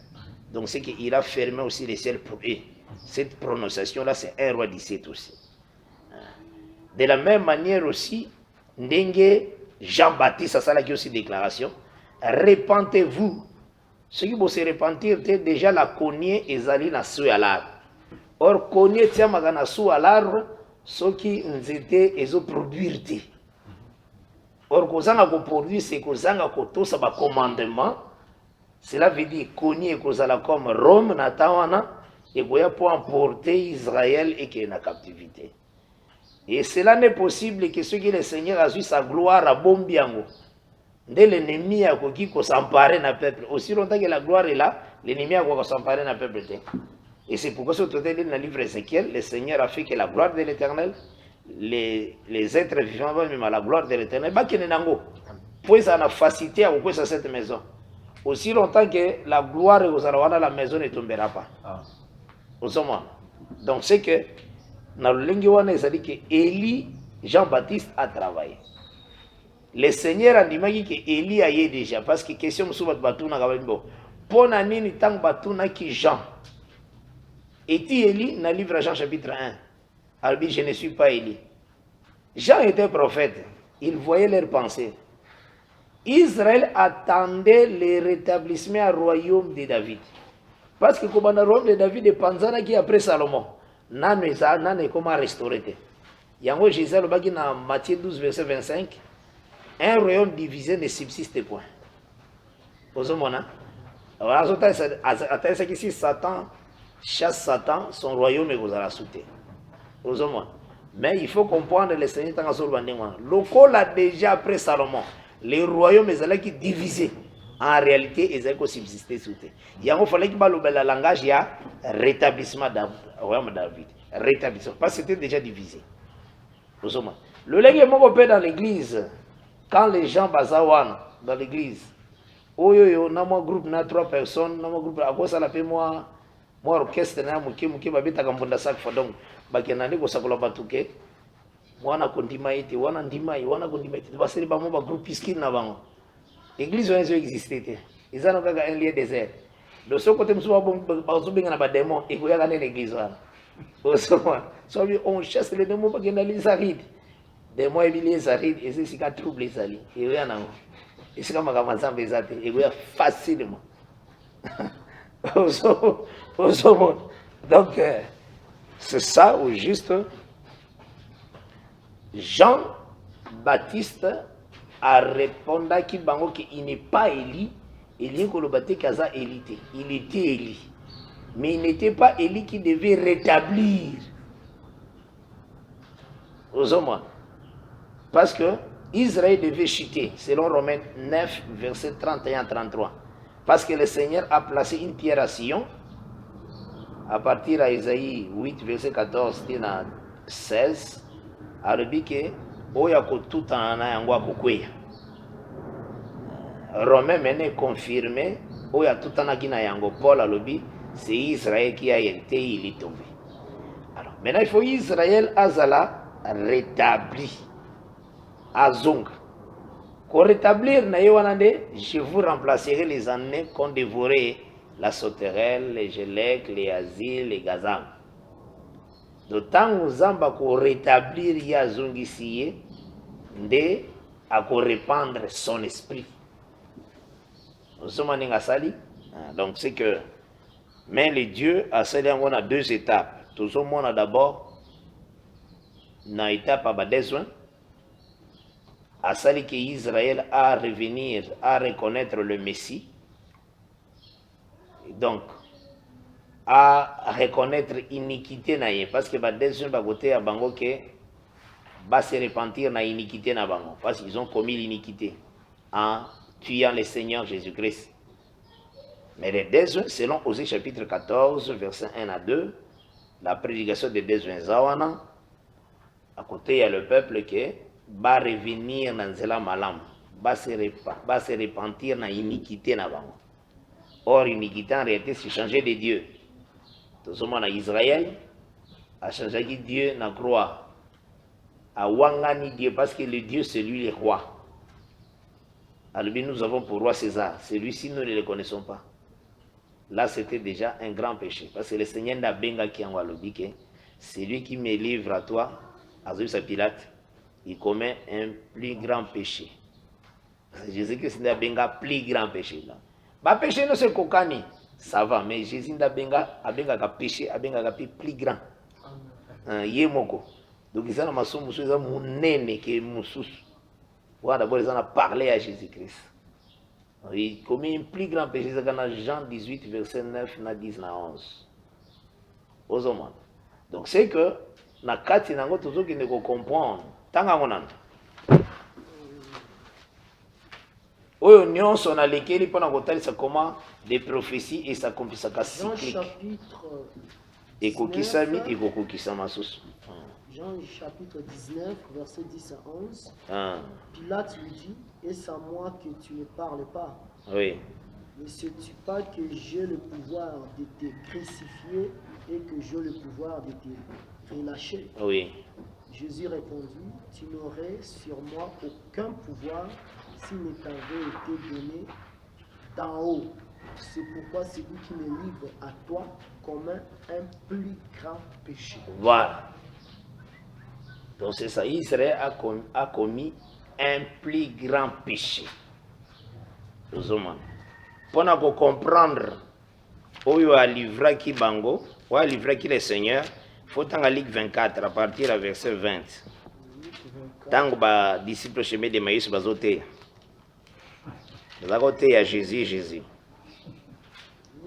Donc c'est qu'il a fermé aussi les ciels pour eux. Cette prononciation-là, c'est 1 roi 17 aussi. De la même manière aussi, Ndenge Jean-Baptiste, ça là aussi déclaration, répentez-vous. Ceux qui vont se repentir, déjà la cogné et zali na sou à l'arbre. Or, cogné tient magana sou à l'arbre, ceux qui étaient et ont produit. Or, kozanga ko produit, c'est kozanga ko to sa ba commandement. Cela veut dire cogné kozala comme Rome na tawana et goya pour emporter Israël et qui est en captivité. Et cela n'est possible que ce que le Seigneur a vu sa gloire à Bombiango. Dès l'ennemi a qui s'emparer d'un peuple. Aussi longtemps que la gloire est là, l'ennemi a s'emparer d'un peuple. Et c'est pourquoi sur le dans le livre Ézéchiel, le Seigneur a fait que la gloire de l'Éternel, les êtres vivants vont même à la gloire de l'Éternel. Puis ça a facilité à ouvrir cette maison. Aussi longtemps que la gloire est aux Arawana, la maison ne tombera pas. Donc c'est que dans le lingue, il dit que Élie, Jean-Baptiste a travaillé. Le Seigneur a dit que Élie a eu déjà, parce que question de Batuna Gabimbo. Pour Nanini Tang Batuna qui Jean. Et Élie, dans le livre Jean chapitre 1, il dit je ne suis pas Élie. Jean était prophète, il voyait leurs pensées. Israël attendait le rétablissement du royaume de David. Parce que comme le royaume de David est Panzana qui après Salomon. Nan est comment restaurer. Yango Jésus le bagi dans Matthieu 12 verset 25. Un royaume divisé ne subsiste point. Osomona. Alors attends ça ici Satan chasse Satan, son royaume est aux arasouté. Osomona. Mais il faut comprendre le Seigneur dans son bandement. Local a déjà après Salomon, les royaumes est là qui divisé. En réalité, ils ont subsisté sous terre. Il fallait qu'il y ait le langage, il y a rétablissement du royaume de David. Rétablissement. Parce que c'était déjà divisé. Le lègue est dans l'église. Quand les gens basawan dans l'église, oh yo yo, dans mon groupe, na 3 personnes, dans mon groupe, à quoi ça l'appelle moi orchestre, na muke, babita kambunda sak fodong, bakenani ko sakola batuke, wana kondima ite, wana ndimai, wana kondima ite, basiri ba mo ba groupe piskin na bango. L'église a existé. Ils ont un lieu désert. De ce côté, nous avons des démons et vous avez l'église. On chasse les démons parce qu'il y a les arides. Des mois, il y a les arides et c'est ce qui a troublé les arides. Et oui, et c'est comme un ensemble des athées. Et oui, facilement. Donc, c'est ça ou juste Jean-Baptiste a répondu qu'il n'est pas Élie, Élie Kolobate Kaza Élité. Il était Élie. Mais il n'était pas Élie qui devait rétablir. Osons-moi. Parce que Israël devait chuter, selon Romains 9, versets 31-33. Parce que le Seigneur a placé une pierre à Sion, à partir d'Ésaïe 8, verset 14, 16, a dit que Oyako tout en a kukweya. Romain maintenant confirmé, Oya tout en a gina yango Paul a lobby, c'est Israël qui a hérité, il est tombé. Alors maintenant il faut Israël azala rétabli. Azong. Pour rétablir je vous remplacerai les années qu'ont dévoré la sauterelle, les gelèques, les asiles, les gazam. D'autant que Zamba pour rétablir Yazong ici, à répandre son esprit. Nous sommes en Ingasali. Donc c'est que Mais les dieux, à celle on a deux étapes. Tout le monde a d'abord une étape à besoin. À celle que Israël a revenir, à reconnaître le Messie. Donc, à reconnaître l'iniquité parce que besoin va côté à bango que va se repentir na iniquité na bango parce qu'ils ont commis l'iniquité en tuant le Seigneur Jésus-Christ. Mais les besoins, selon Osée chapitre 14, versets 1 à 2, la prédication des besoins zawana, à côté il y a le peuple qui va revenir dans Zela Malam, va se repentir dans l'iniquité na bango. Or, l'iniquité en réalité, c'est changer de Dieu. Tout ce monde en Israël a changé de Dieu dans la croix. A Wangani Dieu, parce que le Dieu, c'est lui le roi. Alors, nous avons pour roi César. Celui-ci, nous ne le connaissons pas. Là, c'était déjà un grand péché. Parce que le Seigneur n'a benga qui en dit que c'est lui qui me livre à toi, à Pilate, il commet un plus grand péché. Jésus-Christ n'a benga plus grand péché là. Bah péché non c'est kokani, ça va, mais Jésus n'a benga ka péché, abenga plus grand. Yemoko. Donc ils ont masomo ils ont monene que musus. Voilà d'abord ils ont parlé à Jésus-Christ. Il commet un plus grand péché, c'est dans Jean 18 verset 9 na 10 na 11. Aux hommes. Donc c'est que na kati nango tozo qui ne comprendre tanga ngona. Oyo nyonso na lekeli pona kotalisa comment des prophéties et s'accomplissaka cyclique. Ekokisami ekokokisama susu. Jean chapitre 19 verset 10 à 11. Pilate lui dit, est-ce à moi que tu ne parles pas? Oui. Ne sais-tu pas que j'ai le pouvoir de te crucifier et que j'ai le pouvoir de te relâcher? Oui. Jésus répondit, tu n'aurais sur moi aucun pouvoir s'il ne t'avait été donné d'en haut. C'est pourquoi c'est lui qui me livre à toi comme un plus grand péché. Voilà. Donc c'est ça, Israël a commis un plus grand péché. Pour comprendre, où a livré qui bango, où a livré qui le Seigneur, il faut dans la Ligue 24 à partir du verset 20. Tant que les disciples chemin de Maïs bazoté. Il y a Jésus.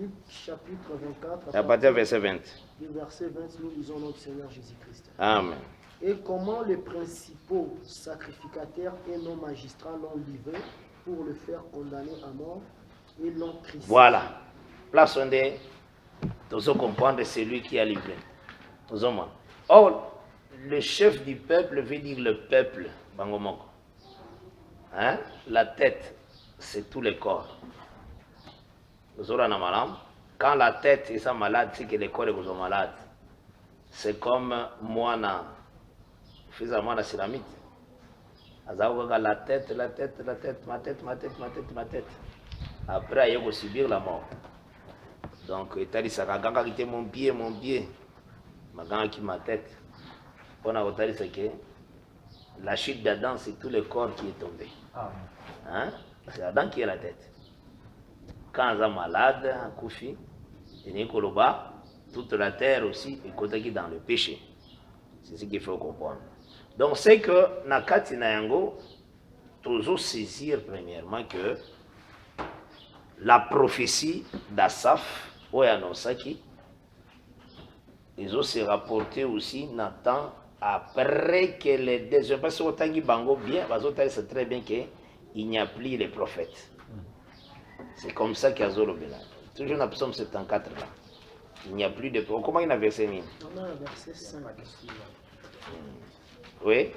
Luc chapitre 24, à partir du verset 20. Du verset 20, nous lisons notre Seigneur Jésus-Christ. Amen. Et comment les principaux sacrificateurs et nos magistrats l'ont livré pour le faire condamner à mort et l'ont crucifié. Voilà. Place on est, nous comprendre celui qui a livré. Or, le chef du peuple veut dire le peuple. Bangomoko. Hein? La tête, c'est tout le corps. Quand la tête est malade, c'est que le corps est malade. C'est comme moi, fils à moi, la céramite. La tête, ma tête. Après, il faut subir la mort. Donc, il a dit ça, mon pied, ma tête. On a dit que la chute d'Adam, c'est tout le corps qui est tombé. Hein? C'est Adam qui est la tête. Quand on est malade, un koufi, et toute la terre aussi est contactée dans le péché. C'est ce qu'il faut comprendre. Donc c'est que Nakati Nayango, toujours saisir premièrement que la prophétie d'Asaph, Oyanosaki, ils ont se rapporté aussi Nathan après que les deux, parce que Tangi Bango bien, c'est très bien qu'il n'y a plus les prophètes. C'est comme ça qu'il y a Zolobela. Toujours dans le psaume 74 là. Il n'y a plus de prophètes. Comment il y a verset 1000? On a un verset 5. Oui.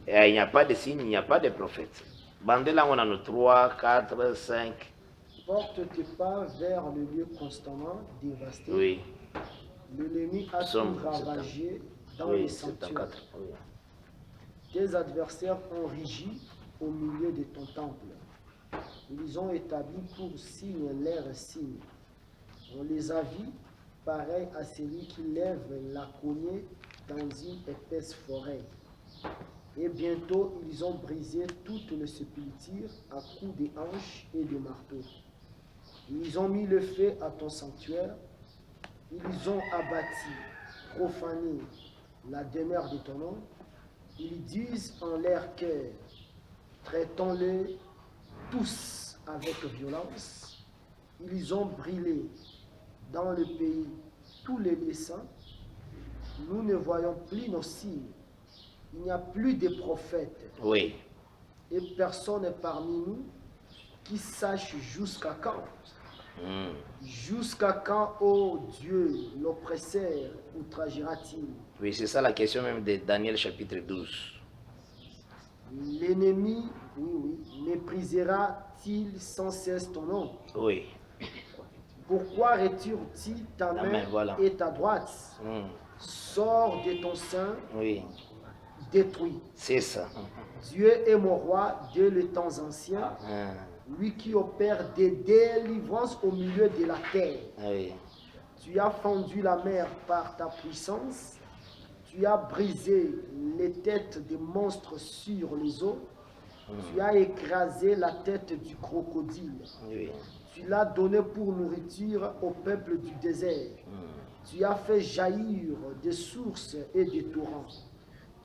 Il n'y a pas de signe, il n'y a pas de prophète. Bandela, on a nos 3, 4, 5. Porte tes pas vers le lieu constamment dévasté. Oui. L'ennemi a tout ravagé dans les sanctuaires. Oui. Tes adversaires ont régi au milieu de ton temple. Ils ont établi pour signe leur signe. On les a vus pareil à celui qui lève la cognée dans une épaisse forêt. Et bientôt, ils ont brisé toute le sépulture à coups de hanches et de marteaux. Ils ont mis le feu à ton sanctuaire. Ils ont abattu, profané la demeure de ton nom. Ils disent en leur cœur, traitons-les tous avec violence. Ils ont brûlé dans le pays tous les lieux saints. Nous ne voyons plus nos signes. Il n'y a plus de prophètes. Oui. Et personne parmi nous qui sache jusqu'à quand. Jusqu'à quand, ô Dieu, l'oppresseur outragera-t-il? Oui, c'est ça la question même de Daniel chapitre 12. L'ennemi, méprisera-t-il sans cesse ton nom? Oui. Pourquoi retire-t-il ta main voilà. et ta droite? Sors de ton sein, Oui. détruis. C'est ça. Dieu est mon roi dès les temps anciens, lui qui opère des délivrances au milieu de la terre. Oui. Tu as fendu la mer par ta puissance, tu as brisé les têtes des monstres sur les eaux, tu as écrasé la tête du crocodile, Oui. tu l'as donné pour nourriture au peuple du désert, tu as fait jaillir des sources et des torrents,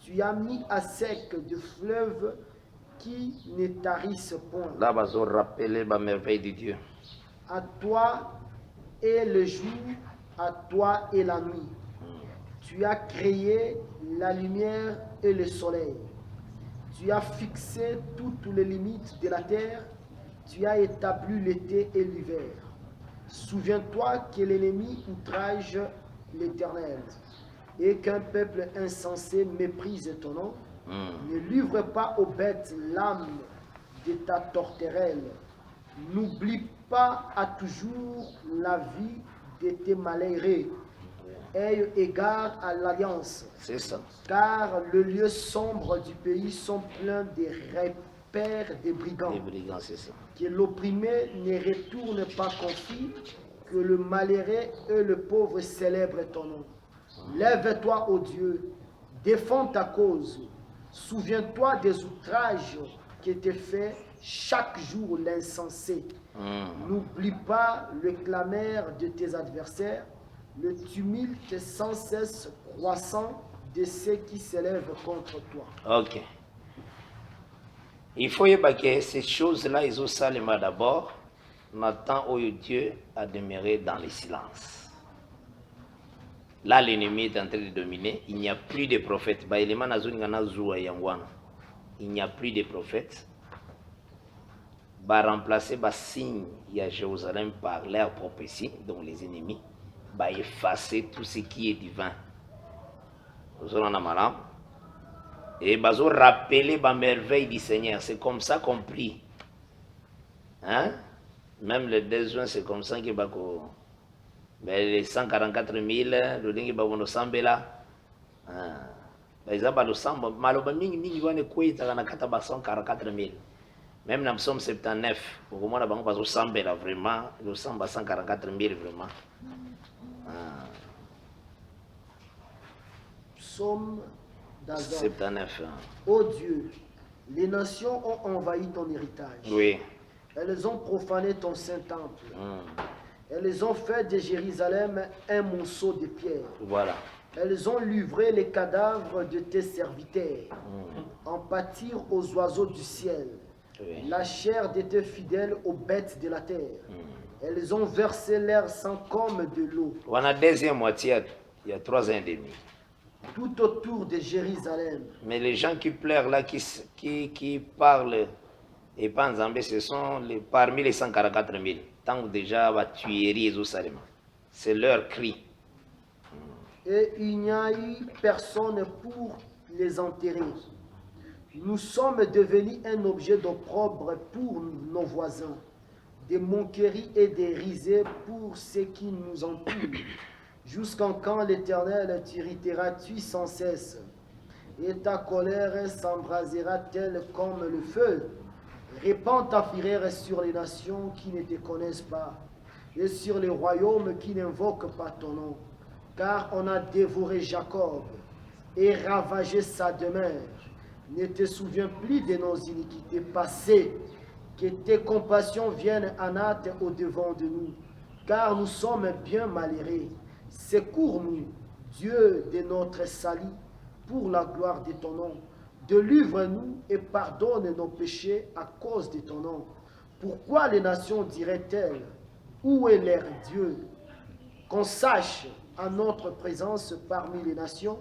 tu as mis à sec des fleuves qui ne tarissent point. Là, on va rappeler la merveille de Dieu. À toi est le jour, à toi est la nuit. Tu as créé la lumière et le soleil. Tu as fixé toutes les limites de la terre. Tu as établi l'été et l'hiver. Souviens-toi que l'ennemi outrage l'Éternel et qu'un peuple insensé méprise ton nom. Ne livre pas aux bêtes l'âme de ta tourterelle. N'oublie pas à toujours la vie de tes malheureux. Aie égard à l'alliance. C'est ça. Car le lieu sombre du pays sont pleins de repères des brigands. Les brigands, c'est ça. Que l'opprimé ne retourne pas confit, que le malheureux et le pauvre célèbrent ton nom. Lève-toi, ô Dieu, défends ta cause. Souviens-toi des outrages qui étaient faits chaque jour l'insensé. N'oublie pas le clameur de tes adversaires, le tumulte sans cesse croissant de ceux qui s'élèvent contre toi. Ok. Il faut y que ces choses-là, ils ont seulement d'abord, on attend au Dieu à demeurer dans le silence. Là, l'ennemi est en train de dominer. Il n'y a plus de prophètes. Il n'y a plus de prophètes. Va remplacer le signe à Jérusalem par leur prophétie, donc les ennemis, va effacer tout ce qui est divin. Et va rappeler la merveille du Seigneur. C'est comme ça qu'on prie. Hein? Même le 2 juin, c'est comme ça qu'il va. Les 144 000, le dingue va nous sembler là. Par exemple, le samba, malheureusement, nous avons quoi 144 000. Même dans le psaume 79, au moins, on va sembler là vraiment, le samba 144 000 vraiment. Psaume d'Azar. 79. Ô Dieu, les nations ont envahi ton héritage. Oui. Elles ont profané ton Saint-Temple. Elles ont fait de Jérusalem un monceau de pierre. Voilà. Elles ont livré les cadavres de tes serviteurs, en pâtir aux oiseaux du ciel, la chair de tes fidèles aux bêtes de la terre. Elles ont versé leur sang comme de l'eau. On a deuxième moitié, il y a 3 ans et demi. Tout autour de Jérusalem. Mais les gens qui pleurent là, qui parlent et pas en Zambie, ce sont parmi les 144 000. Tant que déjà va tuerie Jérusalem. C'est leur cri. Et il n'y a eu personne pour les enterrer. Nous sommes devenus un objet d'opprobre pour nos voisins, des moqueries et des risées pour ceux qui nous entourent. Jusqu'en quand l'Éternel t'irritera-tu sans cesse, et ta colère s'embrasera-t-elle comme le feu? Répands ta fureur sur les nations qui ne te connaissent pas, et sur les royaumes qui n'invoquent pas ton nom. Car on a dévoré Jacob et ravagé sa demeure. Ne te souviens plus de nos iniquités passées, Que tes compassions viennent en hâte au-devant de nous, car nous sommes bien malheureux. Secours-nous, Dieu de notre salut, pour la gloire de ton nom. Délivre-nous et pardonne nos péchés à cause de ton nom. Pourquoi les nations diraient-elles, où est leur Dieu? Qu'on sache en notre présence parmi les nations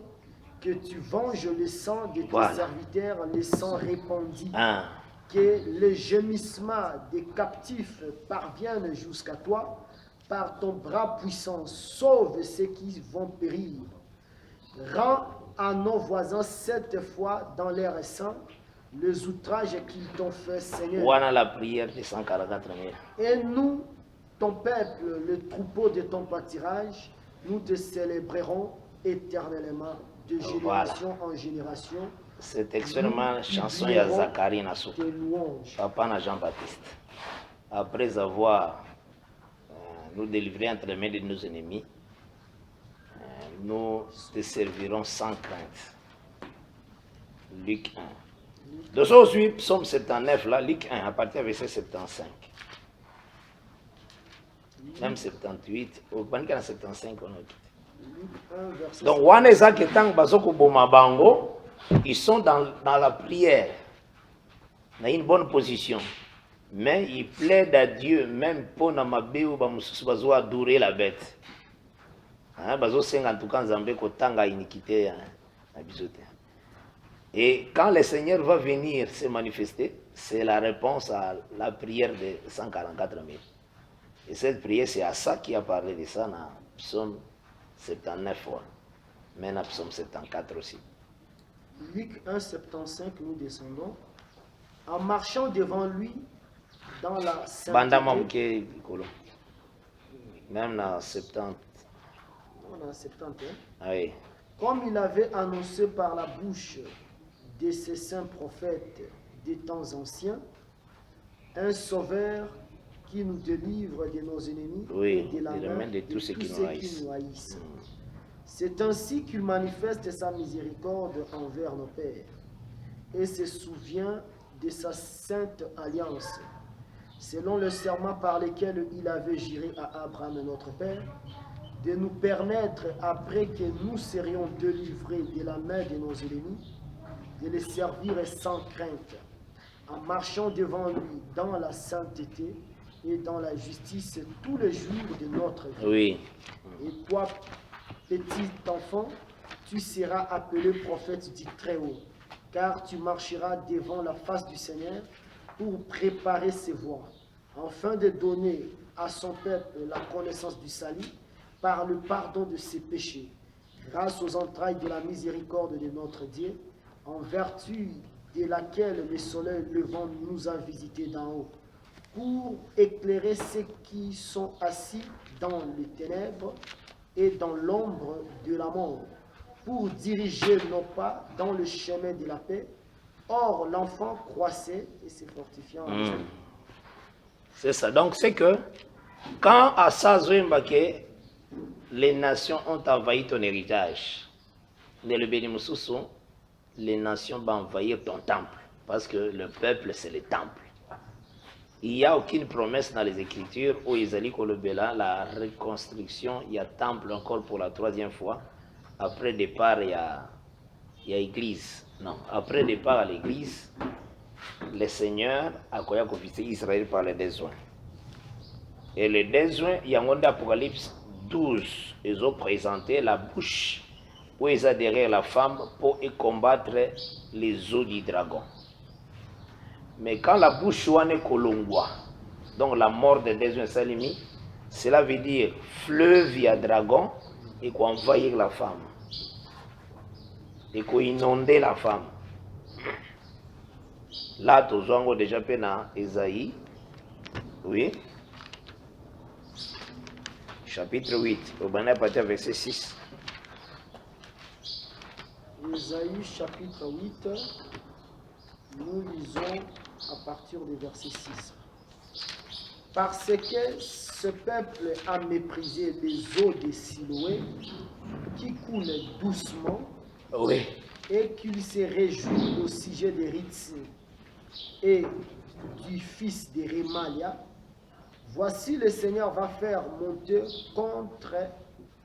que tu venges le sang de tes serviteurs, le sang répandit. Que les gémissements des captifs parviennent jusqu'à toi. Par ton bras puissant, sauve ceux qui vont périr. Rends à nos voisins 7 fois dans leur sang les outrages qu'ils t'ont fait, Seigneur. Voilà la prière de 144 000. Et nous, ton peuple, le troupeau de ton pâturage, nous te célébrerons éternellement, de génération en génération. C'est extrêmement chanson de Zacharie Nassou, papa na Jean-Baptiste. Après avoir nous délivré entre les mains de nos ennemis, nous te servirons sans crainte. Luc 1. De ce suite, psaume 79, là, Luc 1, à partir du verset 75. Même 78, au Banika 75, on a quitté. Donc, Waneza Ketang Bazoko Bomabango, ils sont dans la prière, dans une bonne position. Mais ils plaident à Dieu, même pour Namabé ou Bamususu adorer la bête. Bazo sing en tout cas Zambé Kotanga iniquité. Et quand le Seigneur va venir se manifester, c'est la réponse à la prière de 144 000. Et cette prière, c'est à ça qui a parlé de ça dans Psaume 79 fois, mais dans Psaume 74 aussi. Luc 1, 75, nous descendons. En marchant devant lui dans la sainteté. Même dans 70. On a 70. Ah oui. Comme il avait annoncé par la bouche de ses saints prophètes des temps anciens, un sauveur qui nous délivre de nos ennemis et de la main de tous ceux qui nous haïssent. C'est ainsi qu'il manifeste sa miséricorde envers nos pères et se souvient de sa sainte alliance, selon le serment par lequel il avait juré à Abraham notre père, de nous permettre, après que nous serions délivrés de la main de nos ennemis, de les servir sans crainte, en marchant devant lui dans la sainteté et dans la justice tous les jours de notre vie. Oui. Et toi, petit enfant, tu seras appelé prophète du Très-Haut, car tu marcheras devant la face du Seigneur pour préparer ses voies, afin de donner à son peuple la connaissance du salut par le pardon de ses péchés, grâce aux entrailles de la miséricorde de notre Dieu, en vertu de laquelle le soleil levant nous a visités d'en haut, pour éclairer ceux qui sont assis dans les ténèbres et dans l'ombre de la mort, pour diriger nos pas dans le chemin de la paix. Or, l'enfant croissait et se fortifiant. C'est ça. Donc, c'est que quand à Sazoimbake, les nations ont envahi ton héritage, les nations vont envahir ton temple, parce que le peuple, c'est le temple. Il n'y a aucune promesse dans les Écritures où Isaïe Kolobela, la reconstruction, il y a temple encore pour la 3e fois. Après départ, il y a église. Non, après départ à l'église, le Seigneur a confié Israël par les besoins. Et les besoins, il y a un Apocalypse 12, ils ont présenté la bouche où ils ont derrière la femme pour combattre les eaux du dragon. Mais quand la bouche est kolongwa, donc la mort de Désuin Salimi, cela veut dire fleuve à dragon et qu'on envahir la femme. Et qu'on inonder la femme. Là, tu as déjà fait dans Esaïe, oui, chapitre 8, au banner partir verset 6. Esaïe chapitre 8, nous lisons à partir du verset 6. Parce que ce peuple a méprisé les eaux de Siloé qui coulent doucement, oui, et qu'il se réjouit au sujet des rites et du fils de Rémalia, voici le Seigneur va faire monter contre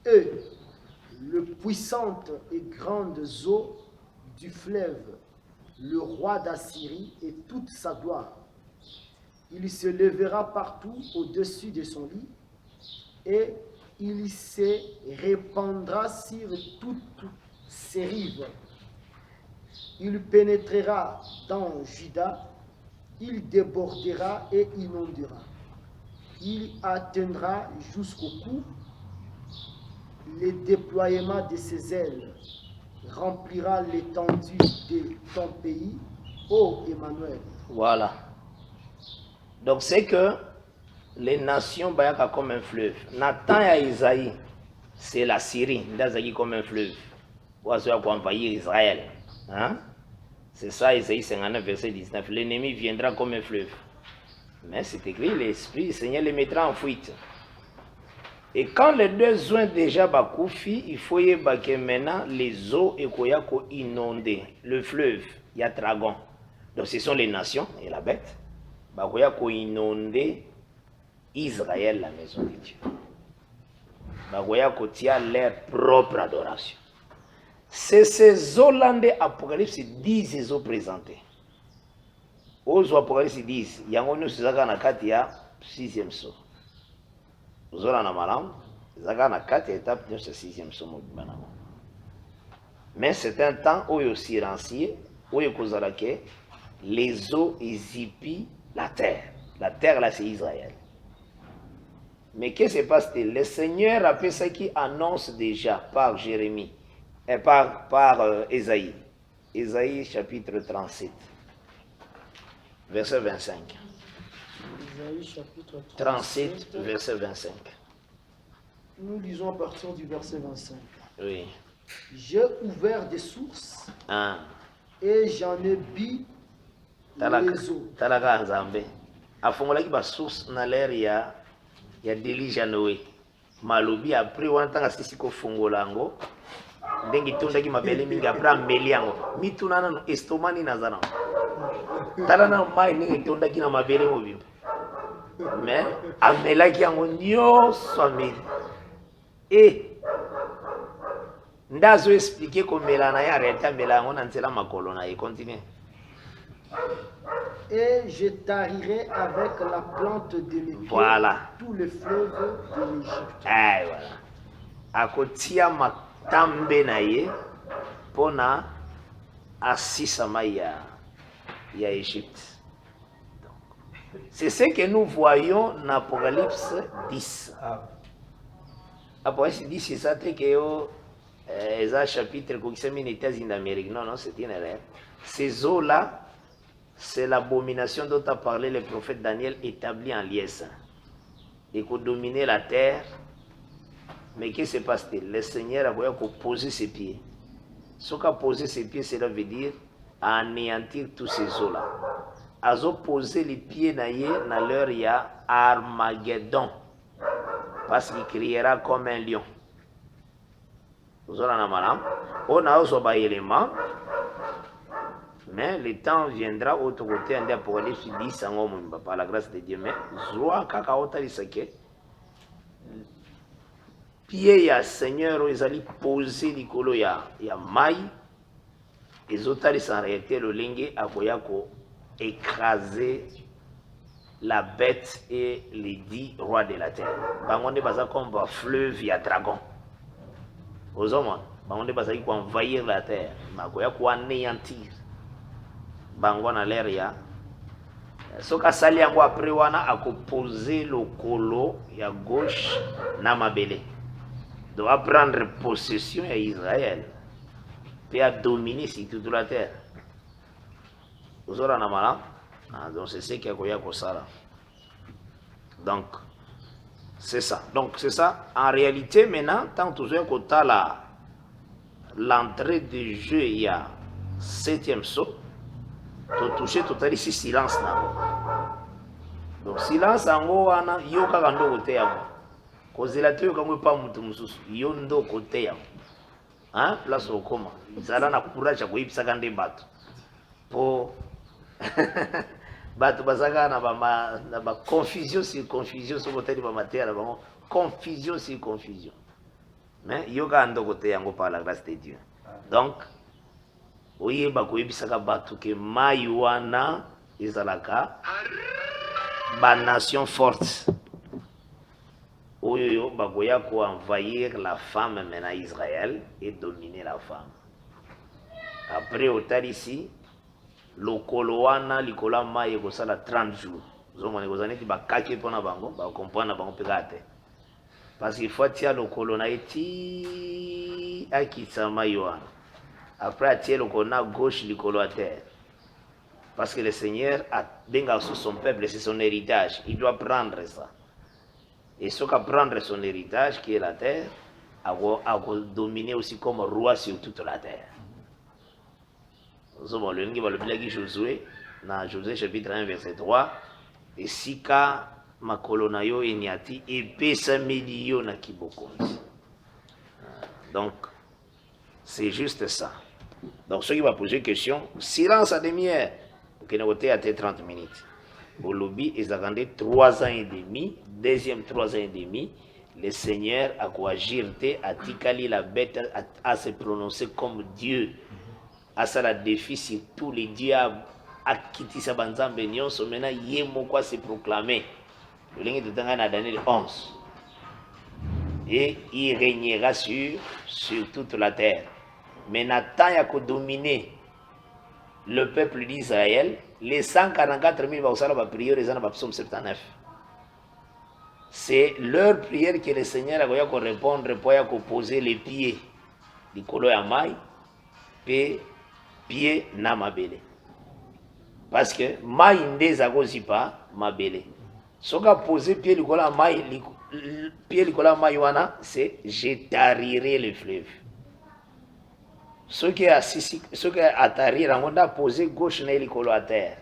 eux le puissante et grandes eaux du fleuve, le roi d'Assyrie et toute sa gloire. Il se lèvera partout au-dessus de son lit et il se répandra sur toutes ses rives. Il pénétrera dans Juda, il débordera et inondera. Il atteindra jusqu'au cou. Le déploiement de ses ailes remplira l'étendue de ton pays, ô Emmanuel. Voilà. Donc c'est que les nations bayaka comme un fleuve. Nathan et Isaïe, c'est la Syrie, d'Azaï comme un fleuve. Oiseau pour envahir Israël. Hein? C'est ça, Isaïe 59, verset 19. L'ennemi viendra comme un fleuve. Mais c'est écrit, l'Esprit du Seigneur les mettra en fuite. Et quand les deux ont déjà bakoufi, il faut que maintenant les eaux et inondées. Le fleuve, il y a dragon. Donc ce sont les nations et la bête. Bakoya ko inonder Israël, la maison de Dieu. Bakoya ko tia leur propre adoration. C'est ces eaux-là de Apocalypse 10 ces eaux présentées. Aux Apocalypse 10, il y a un autre qui a 6e saut. Zola na malam, zaga na 4 étapes de ce 6e saut. Mais c'est un temps où il y a aussi rancié, où il y a les eaux zipient la terre. La terre là c'est Israël. Mais qu'est-ce qui se passe? Le Seigneur a fait ça qui annonce déjà par Jérémie et par Ésaïe. Ésaïe chapitre 37, verset 25. Isaïe chapitre 37, verset 25. Nous lisons à partir du verset 25. Oui. J'ai ouvert des sources et j'en ai bu les eaux. Talaka Nzambe. Afongolaki ba source na l'air ya Delija Noé. Malobi après wantanga sisi ko fongolango. Ndengi tondaki mabele mingi après ambeli yango. Mitunana no estomani nazana. Talana mai ni tondaki na mabele mobimba. Mais amelaki yango nyonso ameli. Et ndazo expliquer komela na ya arrêta mela yango na nzela makolo na continue. Et je tarirai avec la plante de mes pieds tout le fleuve de l'Égypte. Ah, voilà. Akotia matambe na ye pona asisama ya Égypte. C'est ce que nous voyons dans Apocalypse 10. Apocalypse 10, c'est ça que les chapitres qui sont mis en Amérique. Non, c'est une erreur. Ces eaux-là, c'est l'abomination dont a parlé le prophète Daniel établi en liesse. Et qu'on dominait la terre. Mais qu'est-ce qui se passe? Le Seigneur a voulu poser ses pieds. Ce qu'a posé ses pieds, cela veut dire anéantir tous ces eaux-là. Azo poser les pieds dans leur il y a Armageddon. Parce qu'il criera comme un lion. Vous avez un malam. On a aussi un élément. Mais le temps viendra autre côté en Apocalypse 10 par la grâce de Dieu. Mais Zoa Kakaota Lisake. Pied ya Seigneur, ils allaient poser l'icolo ya Maï. Les autres en réalité le lingue à Koyako écraser la bête et les 10 rois de la terre. Bangonde basa comme un fleuve ya dragon. Aux hommes, bangonde basa qui envahir la terre. Makoya ko anéantir. Bango na l'air ya soka sali yango après wana akoposer le colo ya gauche na mabele doit prendre possession à Israël puis à dominer sur toute la terre. Vous aurez un malin, donc c'est ce qui a koya kosala. Donc c'est ça. Donc c'est ça. En réalité maintenant tant toujours kota l'entrée du jeu il y a 7e saut. To toucher total ici silence na. Donc silence ango wana yo kaka ndo kote yango. Kozela te yo kango pa mutu mususu yo ndo kote yango. Hein? Place okoma. Zala na courage ko ipsa kande bato. Po bato bazaka na ba confusion sur confusion so botali ba matera ba confusion sur confusion. Mais yoga ndoko te yango par la grâce de Dieu. Donc oyeba koyebisaka bato ke mai wana ezalaka ba nation forte. Oyo bagoya ko envahir la femme maintenant Israël et dominer la femme. Après otali ici lokolo wana likola mai ekosala 30 jours. Zomone kozaneti bakaki pona bango ba comprendre bango pekate. Parce qu'il faut tirer lokolo na eti akitsa mai wana. Après tirer lokolo na gauche likolo à terre. Parce que le Seigneur a benga sur son peuple, c'est son héritage. Il doit prendre ça. Et ce qu'à prendre son héritage qui est la terre, a dominer aussi comme roi sur toute la terre. Nous avons le livre Josué, dans Josué chapitre 1 verset 3, et sika makolonayo enyati epesa miliyo na kibokonzi. Donc c'est juste ça. Donc ceux qui vont poser question, silence à demi-heure, qui n'a pas été 30 minutes. Au lobby, ils ont gardé 3 ans et demi, deuxième 3 ans et demi, le Seigneur a quoi agir, a tikali la bête à se prononcer comme Dieu. À ça la défi sur tous les dieux à quitter sa banzambe nyonso maintenant yemo quoi se proclamer. Le ligne de Daniel Daniel 11. Et il régnera sur toute la terre. Mais Nathan a dominer le peuple d'Israël, les 144 000 va prier les ans psaume 79. C'est leur prière que le Seigneur a répondre pour poser les pieds du colo à maille, puis pied na mabele. Parce que maille ndeza gozi pas mabele. Ce qu'a posé pied du colo à maille, pied du colo à maille wana, c'est je tarirai le fleuve. Ce qui est attari, on a posé gauche na likolo à terre.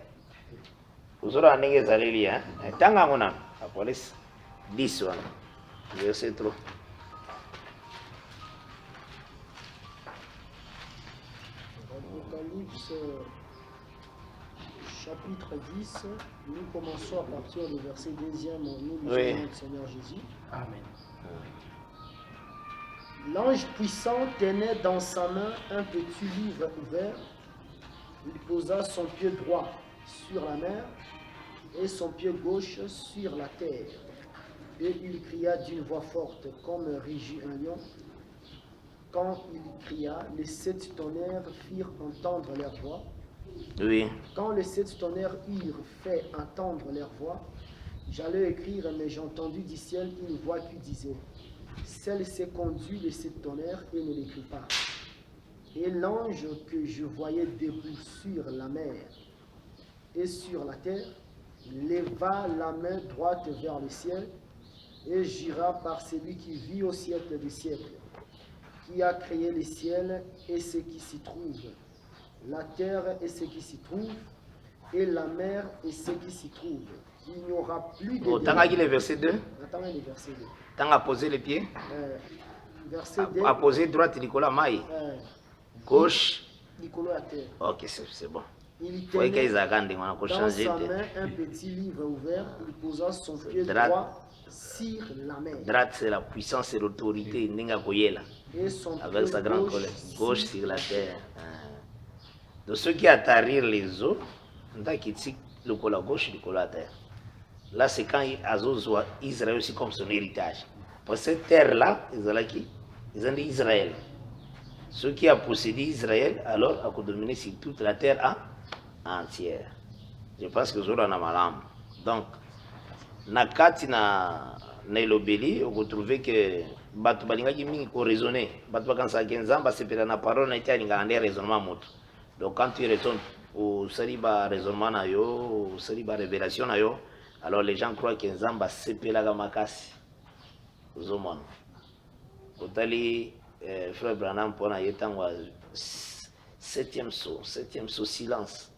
Vous aurez un exemple, hein? Tant qu'on a, la police, 10 wana. Je sais trop. Apocalypse chapitre 10, nous commençons à partir du verset 2e, nous lisons Oui. notre Seigneur Jésus. Amen. L'ange puissant tenait dans sa main un petit livre ouvert. Il posa son pied droit sur la mer et son pied gauche sur la terre. Et il cria d'une voix forte comme rugit un lion. Quand il cria, les 7 tonnerres firent entendre leur voix. Oui. Quand les 7 tonnerres eurent fait entendre leur voix, j'allais écrire, mais j'ai entendu du ciel une voix qui disait: celle-ci conduit les 7 tonnerres et ne l'écrit pas. Et l'ange que je voyais debout sur la mer et sur la terre leva la main droite vers le ciel et jura par celui qui vit au siècle des siècles, qui a créé le ciel et ce qui s'y trouve, la terre et ce qui s'y trouve, et la mer et ce qui s'y trouve. Il n'y aura plus de... Tant qu'il est verset 2, Attendez le verset 2. tant à poser les pieds, Verset 2. à poser droite Nicolas Maï, gauche. Nicolas à terre. Ok, c'est bon. Il Faut qu'ils tenait attendent, on a dans changé sa de. main un petit livre ouvert. Il posa son pied Droite. droit sur la mer. Droite, c'est la puissance et l'autorité. Ninga Koyela. Et son Avec pied sa grande gauche colère. Gauche sur la terre. De ceux qui attarirent les eaux, on a quitté le col à gauche et le col à terre. Là, c'est quand Azos voit Israël aussi comme son héritage. Pour cette terre-là, ils ont dit Israël. Ceux qui ont possédé Israël, alors, ont dominé sur toute la terre entière. Je pense que Zola n'a malam. Donc, nakati na elobeli, on retrouve que batu balingaki mingi ko raisonner. Batu bakansa kenzamba sepela na parole na tia linga ande raisonnement moto. Donc quand tu raisonnes au saliba raisonnement na yo, au saliba révélation na yo, alors les gens croient que nzamba sepela ga makasi. Ozomona. Kotali frère Branham pona yetangwa septième saut silence.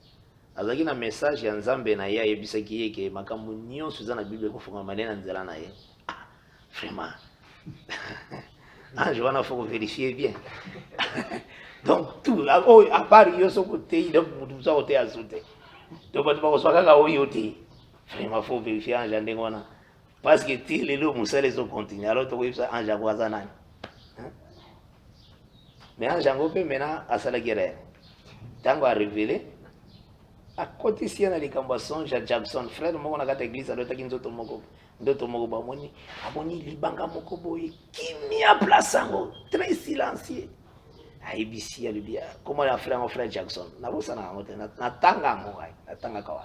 Azaki na message ya nzambe na ye ayebisaki ye ke makambo nyonso eza na Bible kofunga manena nzela na ye. Vraiment. Je vais faut vérifier bien. Donc tout, à part yo so côté donc tout ça côté azoute. Donc tu vas recevoir kaka oyo te. Vraiment faut vérifier en jardin wana. Parce que ti les lots moussa les ont continué. Alors tu vois ça en jango azana. Mais en jango pe maintenant à sala guerre. Tango a révélé à côté si on a les cambassons Jackson frère moko na kata église alors taki nzoto moko ba moni aboni libanga moko boye kimia place ango très silencieux. IBC ya libia comment la frère Jackson na bosa na ngote na tanga ngokai na tanga kawa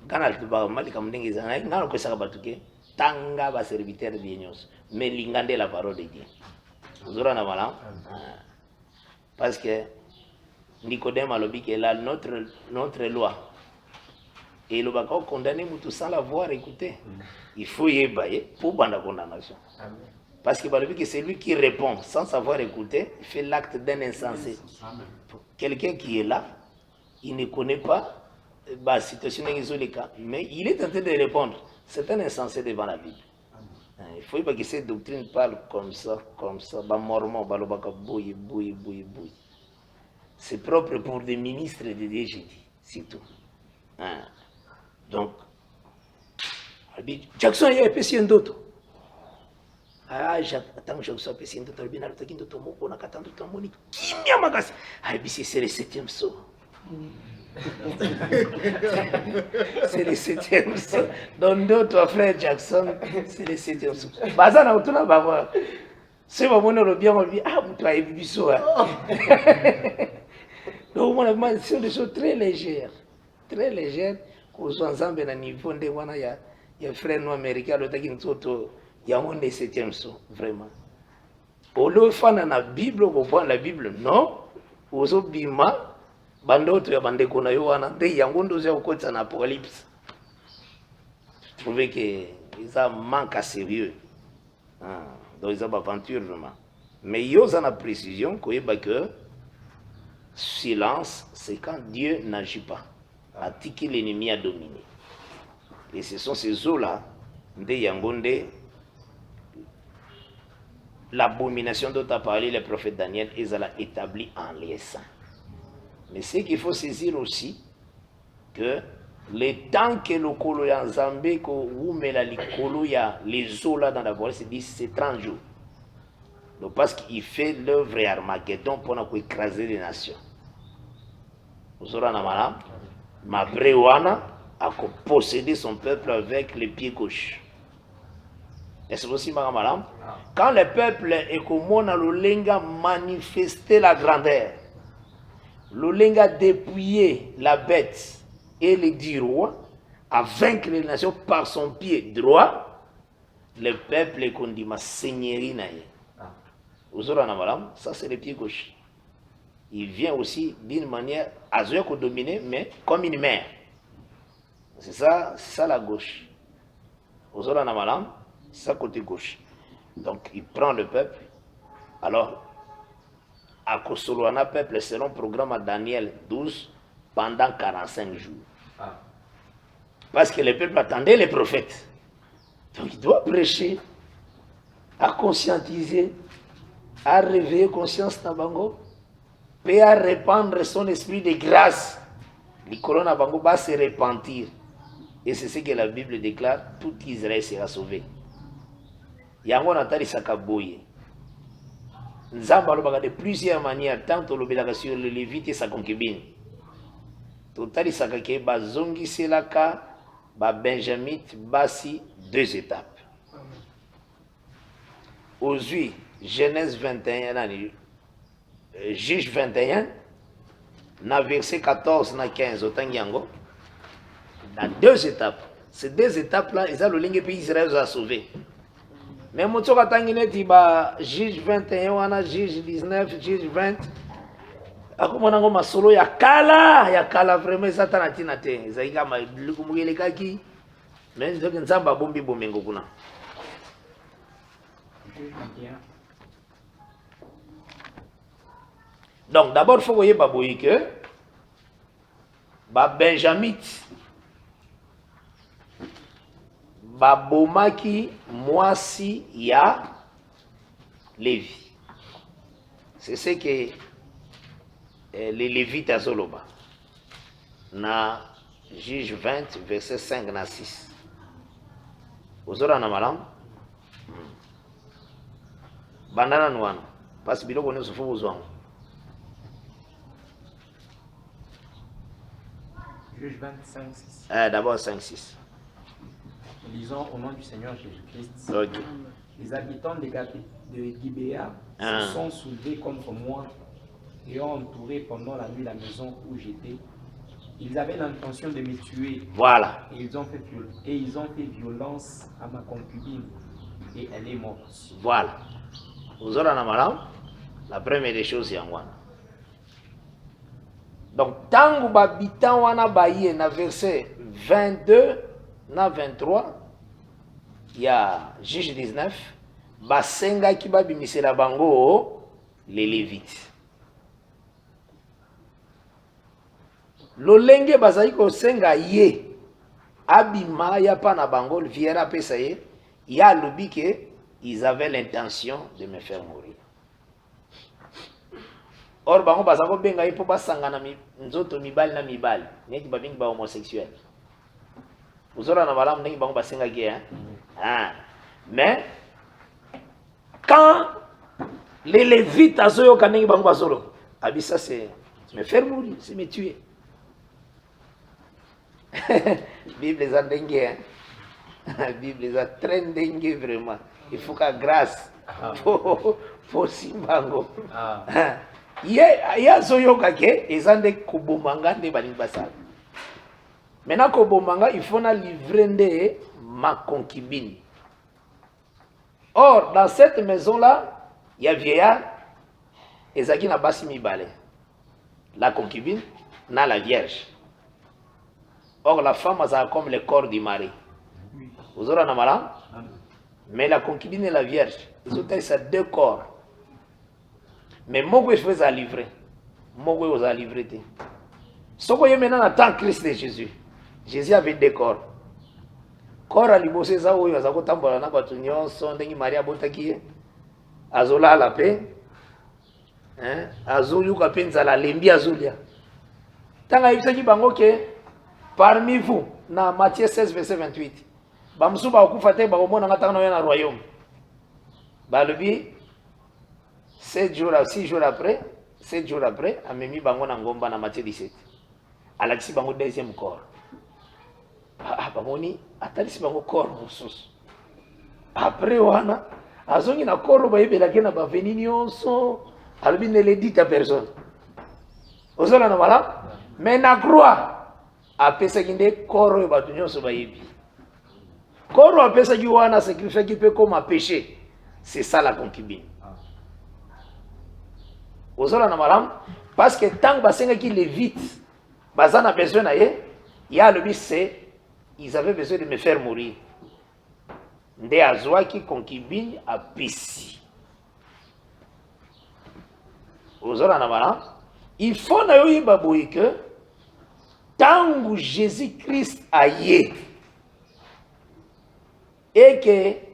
kana tuba mali kamndingi za na ko saka batuke tanga ba serviteur de nyos mais lingande la parole de Dieu uzura na mala parce que Nicodème a dit que là notre loi et le baka condamné mutu sans l'avoir écouté il faut y ébailler pour banda condamnation. Amen. Parce que que c'est lui qui répond sans savoir écouter, il fait l'acte d'un insensé. Quelqu'un qui est là, il ne connaît pas la situation dans les cas, mais il est tenté de répondre. C'est un insensé devant la Bible. Il faut pas que cette doctrine parle comme ça. Mormon, bouille. C'est propre pour des ministres de Dieu, j'ai dit, c'est tout. Donc, Jackson, il y a un peu d'autres. Attends, je suis passé dans le bien, on a attendu ton moni. Kimia magasi. C'est le 7e saut. C'est le 7e saut. Donc, d'autres frères Jackson, c'est le 7e saut. Bazana, on a pas. C'est pas bon, on bien, on dit, tu as vu ça. Donc, on a c'est des choses très légères. Très légères. Qu'on soit ensemble à niveau de il y a un frère américain, le taquin tout. Il y a un 7e saut, vraiment. Au lieu de faire la Bible, on prend la Bible, non. Aux autres bima, bando tu as bandé qu'on a eu un ante, il y a un gondos au côté en Apocalypse. Je trouvais que ça manque à sérieux. Donc ils ont aventure vraiment. Mais il y a une précision que silence, c'est quand Dieu n'agit pas. A tiqué l'ennemi à dominer. Et ce sont ces eaux-là, de Yangonde. L'abomination dont a parlé le prophète Daniel, ils l'a établi en les saints. Mais c'est qu'il faut saisir aussi que le temps que le colo ya Zambé, que vous mettez les eaux là dans la voie, c'est 30 jours. Donc parce qu'il fait l'œuvre Armageddon pour écraser les nations. Vous aurez un malade, ma Brewana a possédé son peuple avec les pieds gauche. Est-ce aussi madame? Quand le peuple est comme l'Olenga manifesté la grandeur, l'Olenga dépouillé la bête et les 10 rois, à vaincre les nations par son pied droit, le peuple est qu'on dit ma seigneurie naïe. Vous aurez madame? Ça c'est le pied gauche. Il vient aussi d'une manière à dominer, mais comme une mère. C'est ça la gauche. Vous aurez madame? C'est ça côté gauche. Donc il prend le peuple. Alors, à Kosoloana peuple selon le programme à Daniel 12 pendant 45 jours. Parce que le peuple attendait les prophètes. Donc il doit prêcher, à conscientiser, à réveiller conscience Nabango, et à répandre son esprit de grâce. Le corona Nabango va se repentir. Et c'est ce que la Bible déclare, tout Israël sera sauvé. Yango natali sakaboye. Nzamba lobaka de plusieurs manières, tant au lobelaka sur le Lévite et sa concubine. Totali sakake bazongi selaka ba benjamite basi 2 étapes. Aujourd'hui, Genèse 21, Juge 21, na verset 14 na 15 otangiango, dans 2 étapes. Ces 2 étapes-là, ils ont le ligne pays Israël a sauvé. Mais moto katangine tiba Juge 21 wana Juge 19 Juge 20 akomona ngo masolo ya kala vraiment satana tina te zaika ma lukumugele kaki mais nzoki nzamba bombi bomengo kuna. Donc d'abord faut voyer baboyi que ba benjamite babomaki mwasi ya Lévi. C'est ce que les Lévites à Zoloba. na Juge 20 verset 5 na 6. Ozora na malamu bandana nwana parce biloko ne se faut besoin. Juge 25, 6. D'abord 5 6. Lisons au nom du Seigneur Jésus-Christ. OK. Les habitants de Gibéa se sont soulevés contre moi et ont entouré pendant la nuit la maison où j'étais. Ils avaient l'intention de me tuer. Voilà. Et ils ont fait violence à ma concubine et elle est morte. Voilà. Vous aurez un malam. La première des choses c'est en wana. Donc tangu babitan wana baye na verset 22 na 23 il y a Juge 19 basenga ki babimisela bango les Lévites. Lolenge bazali ko senga ye abima ya pa na bango viera pesa ye ya lobi que ils avaient l'intention de me faire mourir. Or bango bazako benga ipo basangana nzoto mibali na mibali neti babingi ba homosexuel. Uzora na balamu ngi bango basenga ki mais quand les Lévites azoyo kanengi bango bazolo abisa c'est me faire mourir, c'est me tuer. Bible les a dengue, Bible les a très dengue vraiment. Il faut qu'à grâce pour simbango. Ya zoyoka ke ezande kubomanga nde balingi basala. Maintenant kubomanga il faut na livrer nde ma concubine. Or dans cette maison là, il y a vieillard ezaki na basi mibale. La concubine na la vierge. Or la femme a comme le corps du mari. Vous aurez un malin? Mais la concubine et la vierge, ils ont ça deux corps. Mais moi, je vais à livrer. Moi, je vais à livrer. Ce que je maintenant attend Christ de Jésus. Jésus avait deux corps. Corps à l'ibosé, ça, oui, ça, quand on a battu union, son dengi Maria Botaki, Azola la paix, Azolu Kapenza la lembi Azulia. Tant à Ibsaki Bango que parmi vous, dans Matthieu 16, verset 28, Bamsou ba okufate ba omona ngata na royaume. Ba lebi 6 jours après, amemi bango na ngomba na Matthieu 17. Alakisi bango deuxième corps. Bamoni atalisi bango corps mosusu. Après wana azongi na corps ba yebelaki na ba veni nyonso, alobi ne le dit à personne. Ozola na mala, mais na croix apesaki nde corps oyo bato nyonso bayebi. Corps apesaki wana sacrifice qui peut comme péché. C'est ça la concubine. Ozola na malam parce que tant basenga ki Lévite bazana besoin na ye, ya le but c'est ils avaient besoin de me faire mourir. Nde azwa ki concubine a pisi. Ozola na malam il faut na yo yeba boye que tangu Jésus-Christ aye et que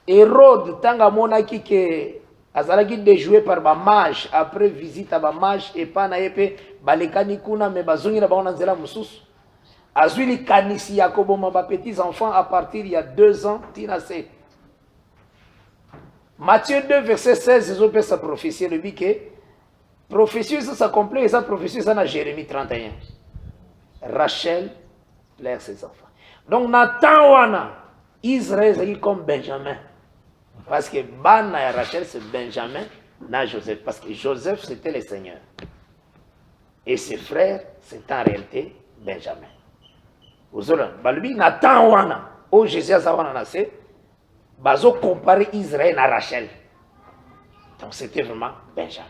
Hérode tanga monaki que azalaki déjoué par ba mage après visite à ba mage et pas na yepe balekani kuna me bazongi na bango na nzela mususu azwili kanisi ya koboma ba petits enfants à partir il y a 2 ans tinase. Matthieu 2 verset 16 ils ont fait sa prophétie le dit que prophétie ça s'accomplit et sa prophétie ça na Jérémie 31. Rachel plaire ses enfants. Donc Nathan wana Israël c'est comme Benjamin. Parce que Bana et Rachel c'est Benjamin, na Joseph. Parce que Joseph c'était le Seigneur. Et ses frères c'est en réalité Benjamin. Vous avez balubi Nathan wana, au Jésus a wana nassé, bazo comparer Israël à Rachel. Donc c'était vraiment Benjamin.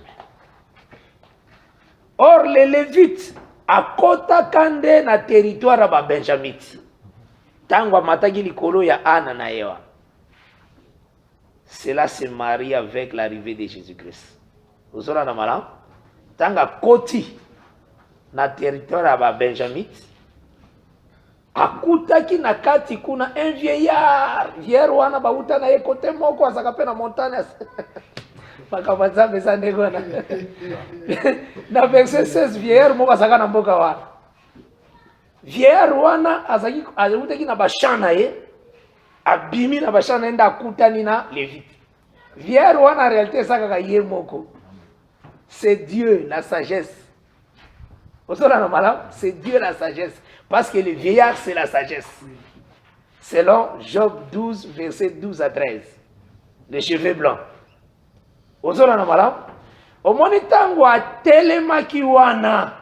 Or les Lévites à Kota Kande na territoire ba Benjamite. Tangwa matagi likolo ya Anna na Ewa. Cela se marie avec l'arrivée de Jésus-Christ. Vous savez na malam? Tanga Koti na territoire ba Benjamite. Akutaki na kati kuna un vieillard wana bauta na ye kote moko azaka pe na montagne. Makabanza besa ndeko na. Na verset 16 vieillard moko azaka na mboka wana. vieillard wana azaki na bashana ye abimi na bashana enda akutani na Lévite. Vieillard wana en réalité sakaka ye moko. C'est Dieu la sagesse. C'est Dieu la sagesse. Parce que le vieillard c'est la sagesse. Selon Job 12 verset 12 à 13. Les cheveux blancs. Ozolana malam. Omoni tango atelemaki wana.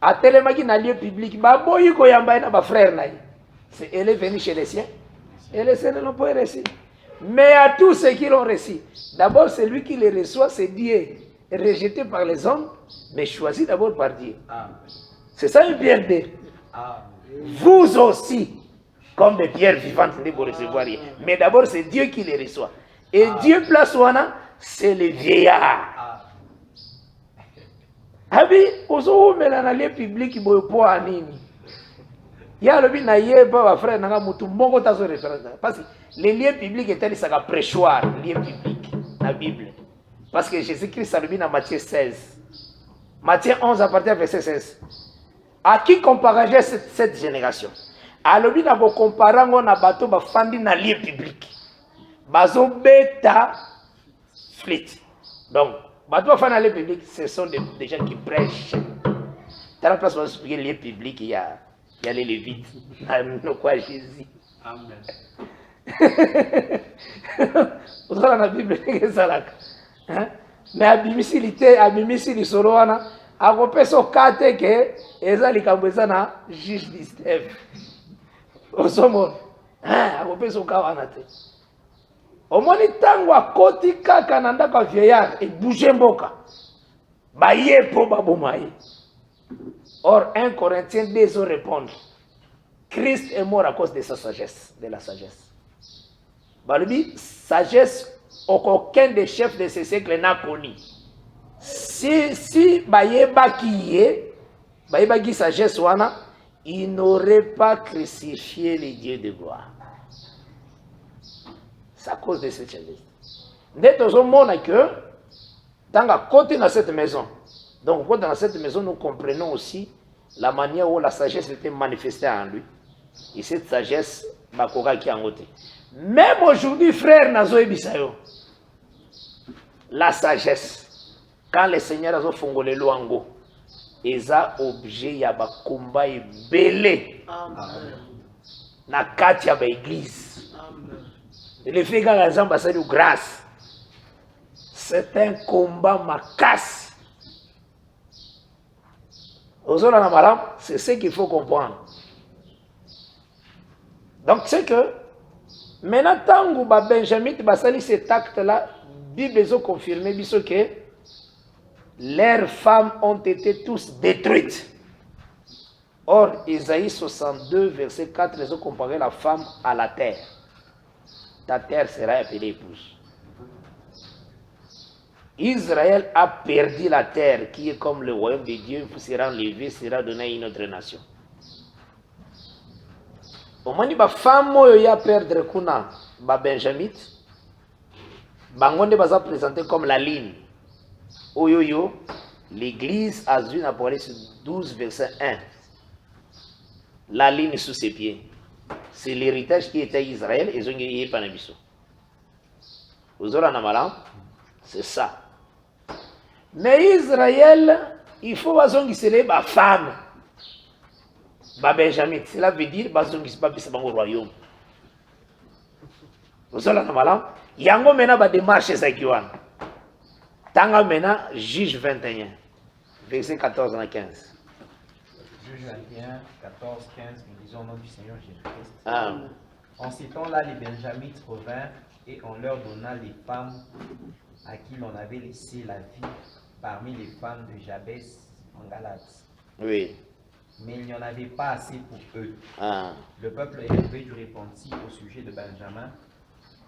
Atelemaki na lieu public. Baboyi koyamba na ba frère na. Elle est venue chez les siens. Et les siens n'ont pas reçu. Mais à tous ceux qui l'ont reçu, d'abord celui qui les reçoit, c'est Dieu. Rejeté par les hommes, mais choisi d'abord par Dieu. C'est ça une pierre de. Vous aussi, comme des pierres vivantes, vous recevoir rien. Mais d'abord c'est Dieu qui les reçoit. Et Dieu place wana, c'est le vieillard. Abi, ozo melana lieu public boyo po anini. Ya lobi na yeba ba frère nanga mutu mbongo tazo référence. Parce que les lieux publics étaient ça prêchoir, lieu public, la Bible. Parce que Jésus-Christ a lobi dans Matthieu 16. Matthieu 11 à partir du verset 16. À qui comparerait cette génération? A lobi na bo comparango na bato ba fandi na lieu public. Bazo beta flit. Donc, bato ba fandi na lieu public, ce sont des gens qui prêchent. Dans la place où on explique lieu public, il y a les Lévites. Non quoi Jésus. Amen. Vous avez la Bible que ça là. Mais abimisi li solo wana akope so kate ke eza likambo eza na juge d'Istef. Osomon. Akope so kawana te. Omoni tango akoti kaka na ndako ya vieillard et bouger mboka. Baye po babomaye. Or 1 Corinthiens 2 répondre. Christ est mort à cause de sa sagesse, de la sagesse. Balubi, sagesse, aucun des chefs de ce siècle n'a connu. Si Bayeba qui sagesse wana, il n'aurait pas crucifié les dieux de gloire. C'est à cause de cette sagesse. Nous avons que dans la côté de cette maison, donc dans cette maison, nous comprenons aussi la manière où la sagesse était manifestée en lui. Et cette sagesse, Bakora qui a ngoté. Même aujourd'hui, frère Nazoé Bisayo, la sagesse, quand le Seigneur a fait le loango, ils ont objet ya ba combat et belé. Na katia ba église. Le fait que les ambassades de grâce, c'est un combat macasse. C'est ce qu'il faut comprendre. Donc c'est que maintenant tango ba Benjamin basali cet acte là, Bible les a confirmé que leurs femmes ont été tous détruites. Or Isaïe 62 verset 4 les a comparé la femme à la terre. Ta terre sera appelée épouse. Israël a perdu la terre qui est comme le royaume de Dieu, sera enlevé, sera donné à une autre nation. Au moment où la femme a perdu kuna ba Benjamite, bangonde baza présenté comme la ligne. Oyoyo, l'église a vu dans Apocalypse 12 verset 1. La ligne sous ses pieds. C'est l'héritage qui était Israël et ils ont gagné Panabiso. Vous aurez un amalan, c'est ça. Mais Israël, il faut que c'est la femme. Benjamin, cela veut dire que c'est pas au royaume. Vous aurez un amalan. Il y a une démarche qui Tanga maintenant, juge 21, verset 14 à 15. Juge 21, 14, 15, nous disons au nom du Seigneur Jésus-Christ. Amen. En ces temps-là, les Benjamites revinrent et on leur donna les femmes à qui l'on avait laissé la vie parmi les femmes de Jabès en Galate. Oui. Mais il n'y en avait pas assez pour eux. Ah. Le peuple élevé du repenti au sujet de Benjamin,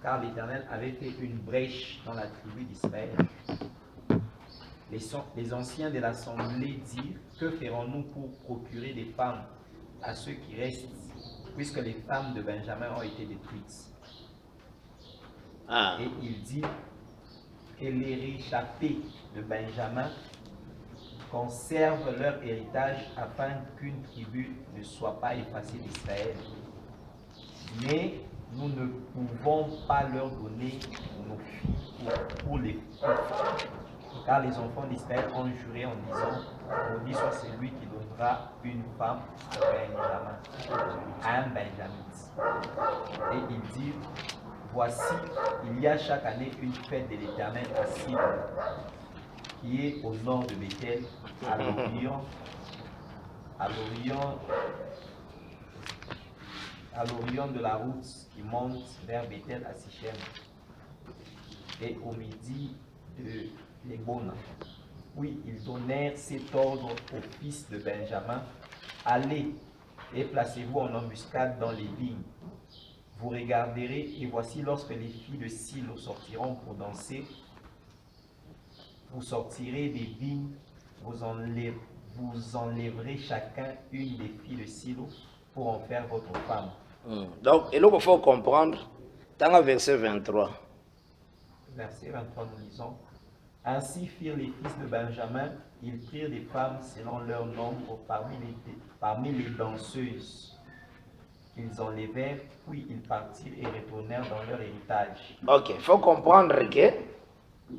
car l'Éternel avait fait une brèche dans la tribu d'Israël. Les anciens de l'assemblée dirent: que ferons-nous pour procurer des femmes à ceux qui restent, puisque les femmes de Benjamin ont été détruites? Ah. Et il dit que les réchappés de Benjamin conservent leur héritage afin qu'une tribu ne soit pas effacée d'Israël. Mais nous ne pouvons pas leur donner nos filles pour les filles, car les enfants d'Israël ont juré en disant, maudit soit celui qui donnera une femme à un Benjamite. Et il dit, voici, il y a chaque année une fête de l'Éternel à Silo, qui est au nord de Bethel, à l'orient de la route qui monte vers Bethel à Sichem, et au midi de Lébona. Oui, ils donnèrent cet ordre aux fils de Benjamin, allez et placez-vous en embuscade dans les vignes. Vous regarderez, et voici lorsque les filles de Silo sortiront pour danser, vous sortirez des vignes, vous enlèverez chacun une des filles de Silo pour en faire votre femme. Donc, et là, il faut comprendre, dans le verset 23. Verset 23, nous lisons. Ainsi firent les fils de Benjamin, ils prirent des femmes selon leur nombre parmi les danseuses. Ils enlevèrent, puis ils partirent et retournèrent dans leur héritage. Ok, il faut comprendre que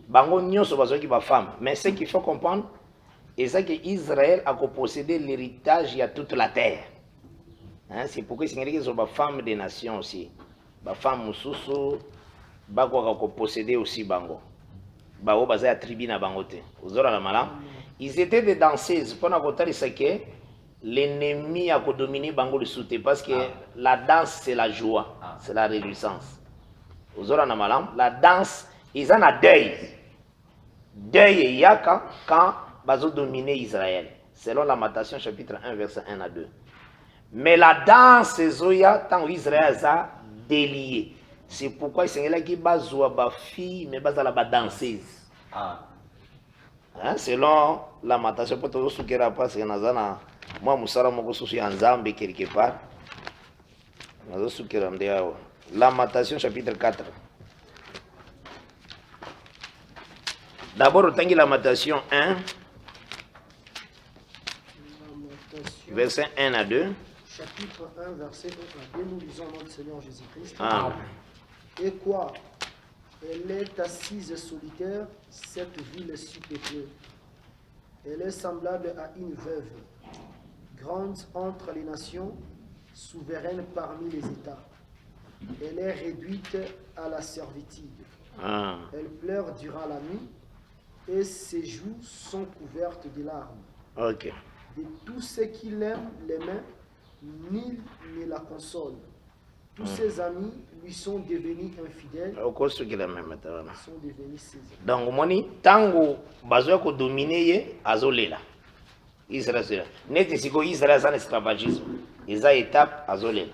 bango nyonso bazwaki ba femme, mais ce qu'il faut comprendre, c'est que Israël a possédé l'héritage de toute la terre. Hein, c'est pourquoi c'est que les femmes des nations aussi, les femmes mususu, ils possédé aussi bango. Bao bazaya tribu na bangote. Uzora la malam. Ils étaient des danseuses. Pour nous conter c'est que l'ennemi a dominé bango le soute parce que la danse c'est la joie, c'est la réjouissance. Uzora la malam. La danse, ils en a deuil. Deuil et yaka quand bazo dominé Israël. Selon la Lamentation chapitre 1 verset 1 à 2. Mais la danse zoya tant Israël a délié. C'est pourquoi il y a qui bazoua ba fille mais bazala ba danseuse. Hein, selon la Lamentation pour tout ce qui parce que nazana moi musara moko susu ya nzambe quelque part. Nazo sukira ndeao. Lamentation chapitre 4. D'abord tangi Lamentation 1 verset 1 à 2. Chapitre 1, verset 1 à 2, nous lisons notre Seigneur Jésus-Christ. Ah. Et quoi? Elle est assise solitaire, cette ville si peuplée. Elle est semblable à une veuve, grande entre les nations, souveraine parmi les États. Elle est réduite à la servitude. Ah. Elle pleure durant la nuit, et ses joues sont couvertes de larmes. Ok. De tous ceux qui l'aiment, les mains, nul ne la console. Tous ses amis lui sont devenus infidèles. Ils sont devenus ses amis. Donc, moni, tango bazoya ko dominer ye azolela. Israël. Neti siko Israël sans esclavagisme. Isa étape azolela.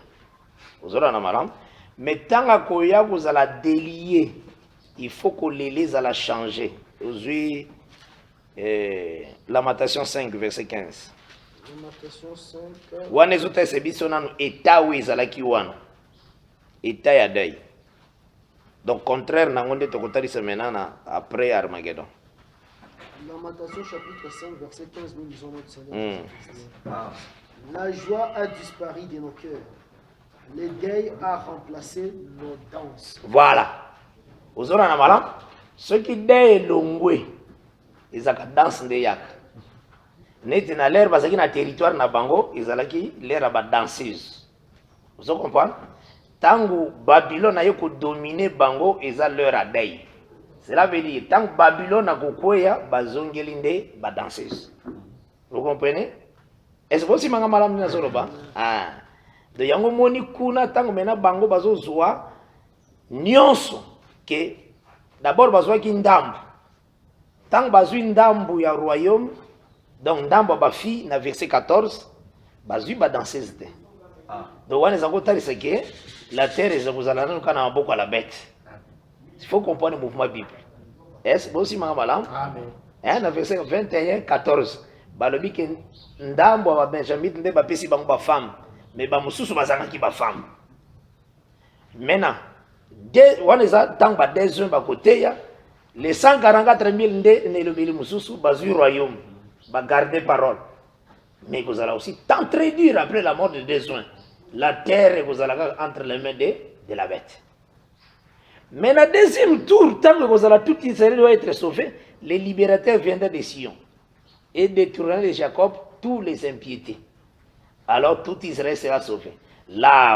Ozola na malam. Mais tanga koya ko zala délier, il faut que les ala changer. Aujourd'hui Lamentation 5 verset 15. Lamentation 5. Wana ezota sebiso nanu état où ezalaki wana. État ya deuil. Donc contraire na ngonde tokotalisa maintenant après Armageddon. Lamentation chapitre 5 verset 15, nous lisons notre Seigneur. La joie a disparu de nos cœurs. Le deuil a remplacé nos danses. Voilà. Ozora na malam. Ceux qui deuil longwe. Ezaka danse nde yaka. Neti na l'air basaki na territoire na bango, ezalaki l'air ba danseuse. Vous comprenez? Tangu Babylone a yoko dominer bango eza leur à deuil. Cela veut dire tangu Babylone a kokoya bazongeli nde ba danseuse. Vous comprenez? Est-ce que vous manga malam na soloba? Ah. De yango moni kuna tangu mena bango bazozwa nyonso ke d'abord bazwa ki ndambu. Tangu bazwi ndambu ya royaume. Donc, dans Baba Fi, dans verset 14, Bazu ba danseuse. Donc, on est encore c'est que la terre est vous allez nous beaucoup à la bête. Il faut comprendre le mouvement biblique. Est-ce que aussi maman? Amen. Dans verset 21, 14, Balobi que ndambo ba Benjamin nde ba pesi bango ba femme, mais ba mususu bazanga ki ba femme. Maintenant, on est dans ba des ba côté ya les 144 000 nde ne le mususu Bazu royaume. va garder parole. Mais vous allez aussi t'introduire après la mort de besoin. La terre vous allez entre les mains de la bête. Mais le deuxième tour, tant que vous allez tout Israël doit être sauvé, les libérateurs viendront de Sion et détourneront de Jacob tous les impiétés. Alors tout Israël sera sauvé. Là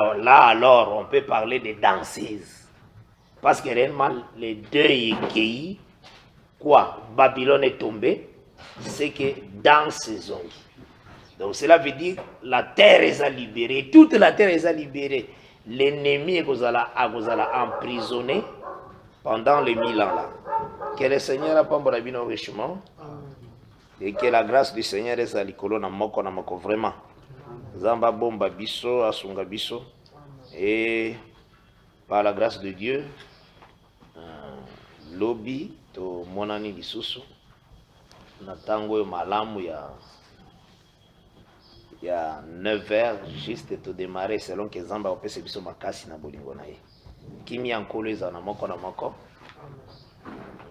alors, on peut parler de danseuses. Parce que réellement, les deux pays, quoi, Babylone est tombé, c'est que dans ces ondes. Donc cela veut dire la terre est libérée, toute la terre est libérée. L'ennemi vous allez emprisonner pendant les 1000 ans là. Que le Seigneur a pas mon richement et que la grâce du Seigneur est à l'icolo na moko vraiment. Zamba bomba biso asunga biso et par la grâce de Dieu lobby to monani lisusu na tango malamu ya 9h juste to démarrer selon que Zamba opese biso makasi na bolingo na ye. Kimi yankolo eza na moko na moko.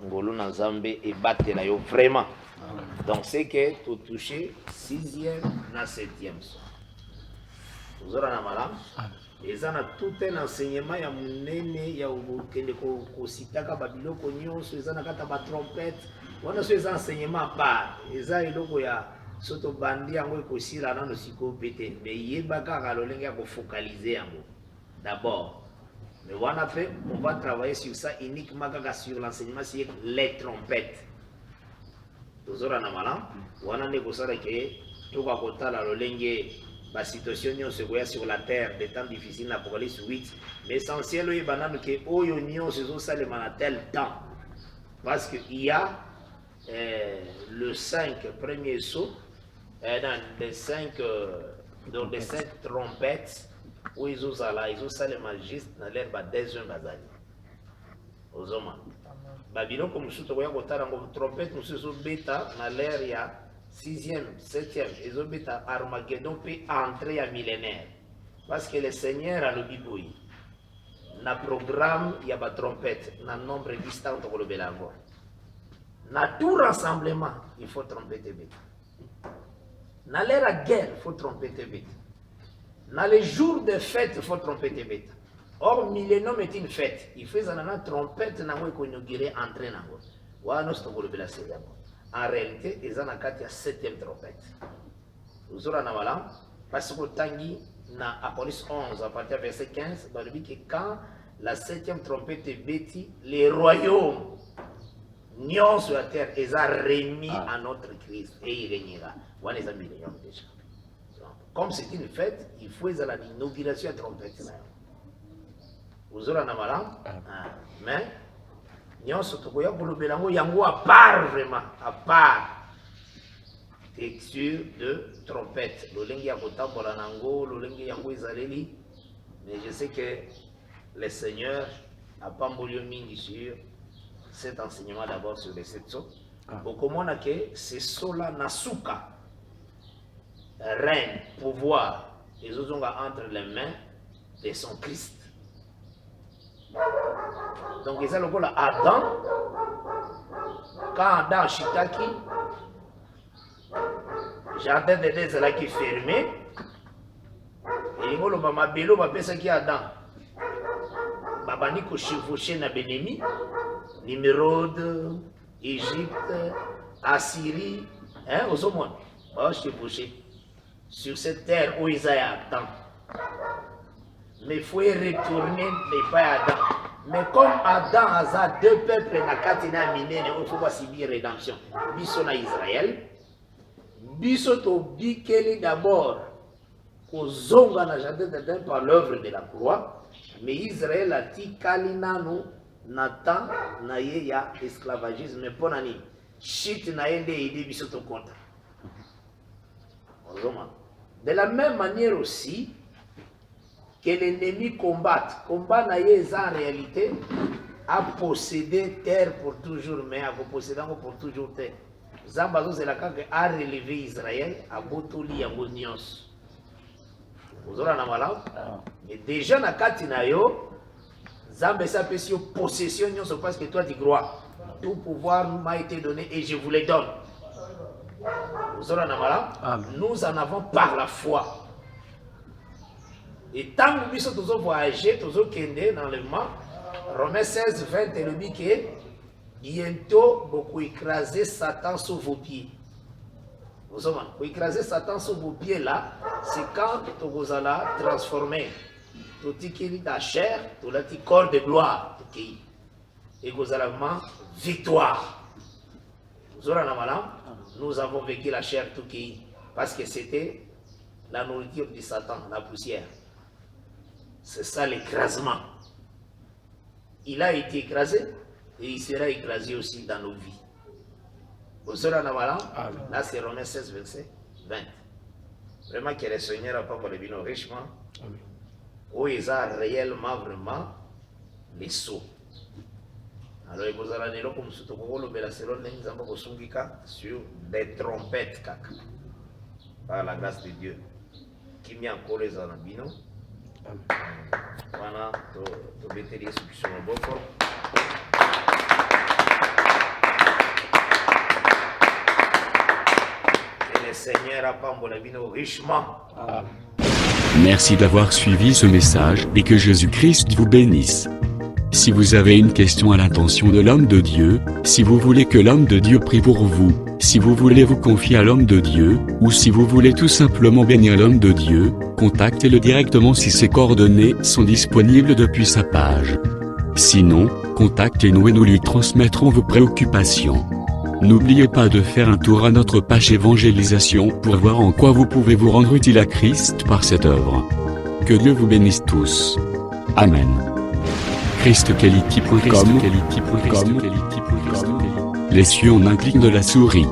Ngolo na Nzambe e batela yo vraiment. Donc c'est que tu toucher 6e na 7e son. Vous aurez na malamu. Eza na tout un enseignement ya munene ya ukende ko sitaka babiloko nyonso eza na kata ba trompette. Wana so eza enseignement part. Eza eloko ya soto bandi yango ekosila nano siko pete mais yeba kaka lolenge ya ko focaliser yango d'abord. Mais wana fait on va travailler sur ça uniquement sur l'enseignement sur les trompettes. Tozora na malamu wana ne kosala ke toka kotala lolenge la situation sur la terre des temps difficiles dans l'Apocalypse 8 mais essentiel est banane que oyo nyon se sont seulement à tel temps parce qu'il y a le 5 premier saut dans les 5 dans les 7 trompettes où ils ont seulement juste dans l'air bas deuxième bazali aux hommes Babylone comme sous toi kotala ngo trompette nous se bêta dans l'air il y a 6e, 7e, ils ont mis à Armageddon puis entrer à millénaire. Parce que le Seigneur a le biboui. Na programme, il y a pas trompette, na nombre distant pour le belango. Na tout rassemblement, il faut trompeter bête. Na l'ère à guerre, il faut trompeter bête. Na les jours de fête, il faut trompeter bête. Or, millénium est une fête. Il fait une trompette, na moi qu'on inaugure entrer na moi. Wa nous sommes le belango. En réalité, ils ont 7e trompette. Vous aurez un parce que Tangi, dans Apocalypse 11, à partir du verset 15, il dit que quand la 7e trompette est bêtie, les royaumes, nions sur la terre, ils ont remis à notre Christ et il régnera. Voilà les amis, déjà. Comme c'est une fête, il faut l'inauguration de la trompette. Vous aurez un mais nyonso tokoya kolobela ngo yango à part vraiment à part texture de trompette lolengi ya kotambola nango lolengi yango ezaleli mais je sais que le Seigneur a pambolio mingi sur cet enseignement d'abord sur les 7 sauts okomona que c'est sola nasuka règne pouvoir ezozonga entre les mains de son Christ. Donc ils ont le Adam, quand Adam chitaki, jardin de Dieu là qui est fermé, et ils ont le mabelo va penser qui Adam, babani ko chevauché na Bénémi, Nimrod, Égypte, Assyrie, hein, aux hommes, va chevauché sur cette terre où ils Adam. Mais il faut retourner les pas Adam. Mais comme Adam a deux peuples na katina minene, il faut pas subir rédemption. Biso na Israël, biso to bikeli d'abord ko zonga na jardin d'Éden par l'œuvre de la croix, mais Israël a dit kalinanu natan na ye ya esclavagisme ponani. Shit na yende ide biso to compte. De la même manière aussi que l'ennemi combat en réalité à posséder terre pour toujours, mais à posséder pour toujours terre. Zambazo c'est la cas a relevé Israël à Botoli à Bonios. Vous aurez un malade. Et déjà na Katinayo, Zambé s'appelle sur possession parce que toi tu crois. Tout pouvoir m'a été donné et je vous le donne. Nous en avons par la foi. Et tant que nous avons voyagé, nous avons voyagé dans le monde, Romains 16, 20, et le dit que bientôt, beaucoup écraser Satan sous vos pieds. Vous avez écraser Satan sous vos pieds là, c'est quand vous allez transformer tout ce qui est la chair, tout le corps de gloire. Et vous allez avoir victoire. Nous avons vécu la chair tout qui parce que c'était la nourriture de Satan, la poussière. C'est ça l'écrasement. Il a été écrasé et il sera écrasé aussi dans nos vies. Là c'est Romains 16, verset 20. Vraiment que le Seigneur n'a pas pour le vino richement. Où ils ont réellement, vraiment les sauts. Alors vous allez nous comme ce que vous voulez, la selon les enfants sur des trompettes par la grâce de Dieu. Qui m'y encore les anabino. Voilà, tu mettez les instructions au bon corps. Et le Seigneur a pas mon vino richement. Merci d'avoir suivi ce message et que Jésus-Christ vous bénisse. Si vous avez une question à l'intention de l'homme de Dieu, si vous voulez que l'homme de Dieu prie pour vous, si vous voulez vous confier à l'homme de Dieu, ou si vous voulez tout simplement bénir l'homme de Dieu, contactez-le directement si ses coordonnées sont disponibles depuis sa page. Sinon, contactez-nous et nous lui transmettrons vos préoccupations. N'oubliez pas de faire un tour à notre page évangélisation pour voir en quoi vous pouvez vous rendre utile à Christ par cette œuvre. Que Dieu vous bénisse tous. Amen. ChristQuality.com. Les cieux en un clic de la souris.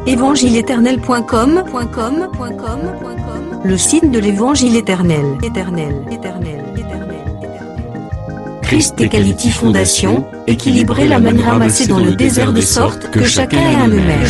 Évangile-éternel.com, le site de l'évangile éternel. Christ et Quality Fondation, équilibrer la manne ramassée dans le désert de sorte que chacun ait un numère.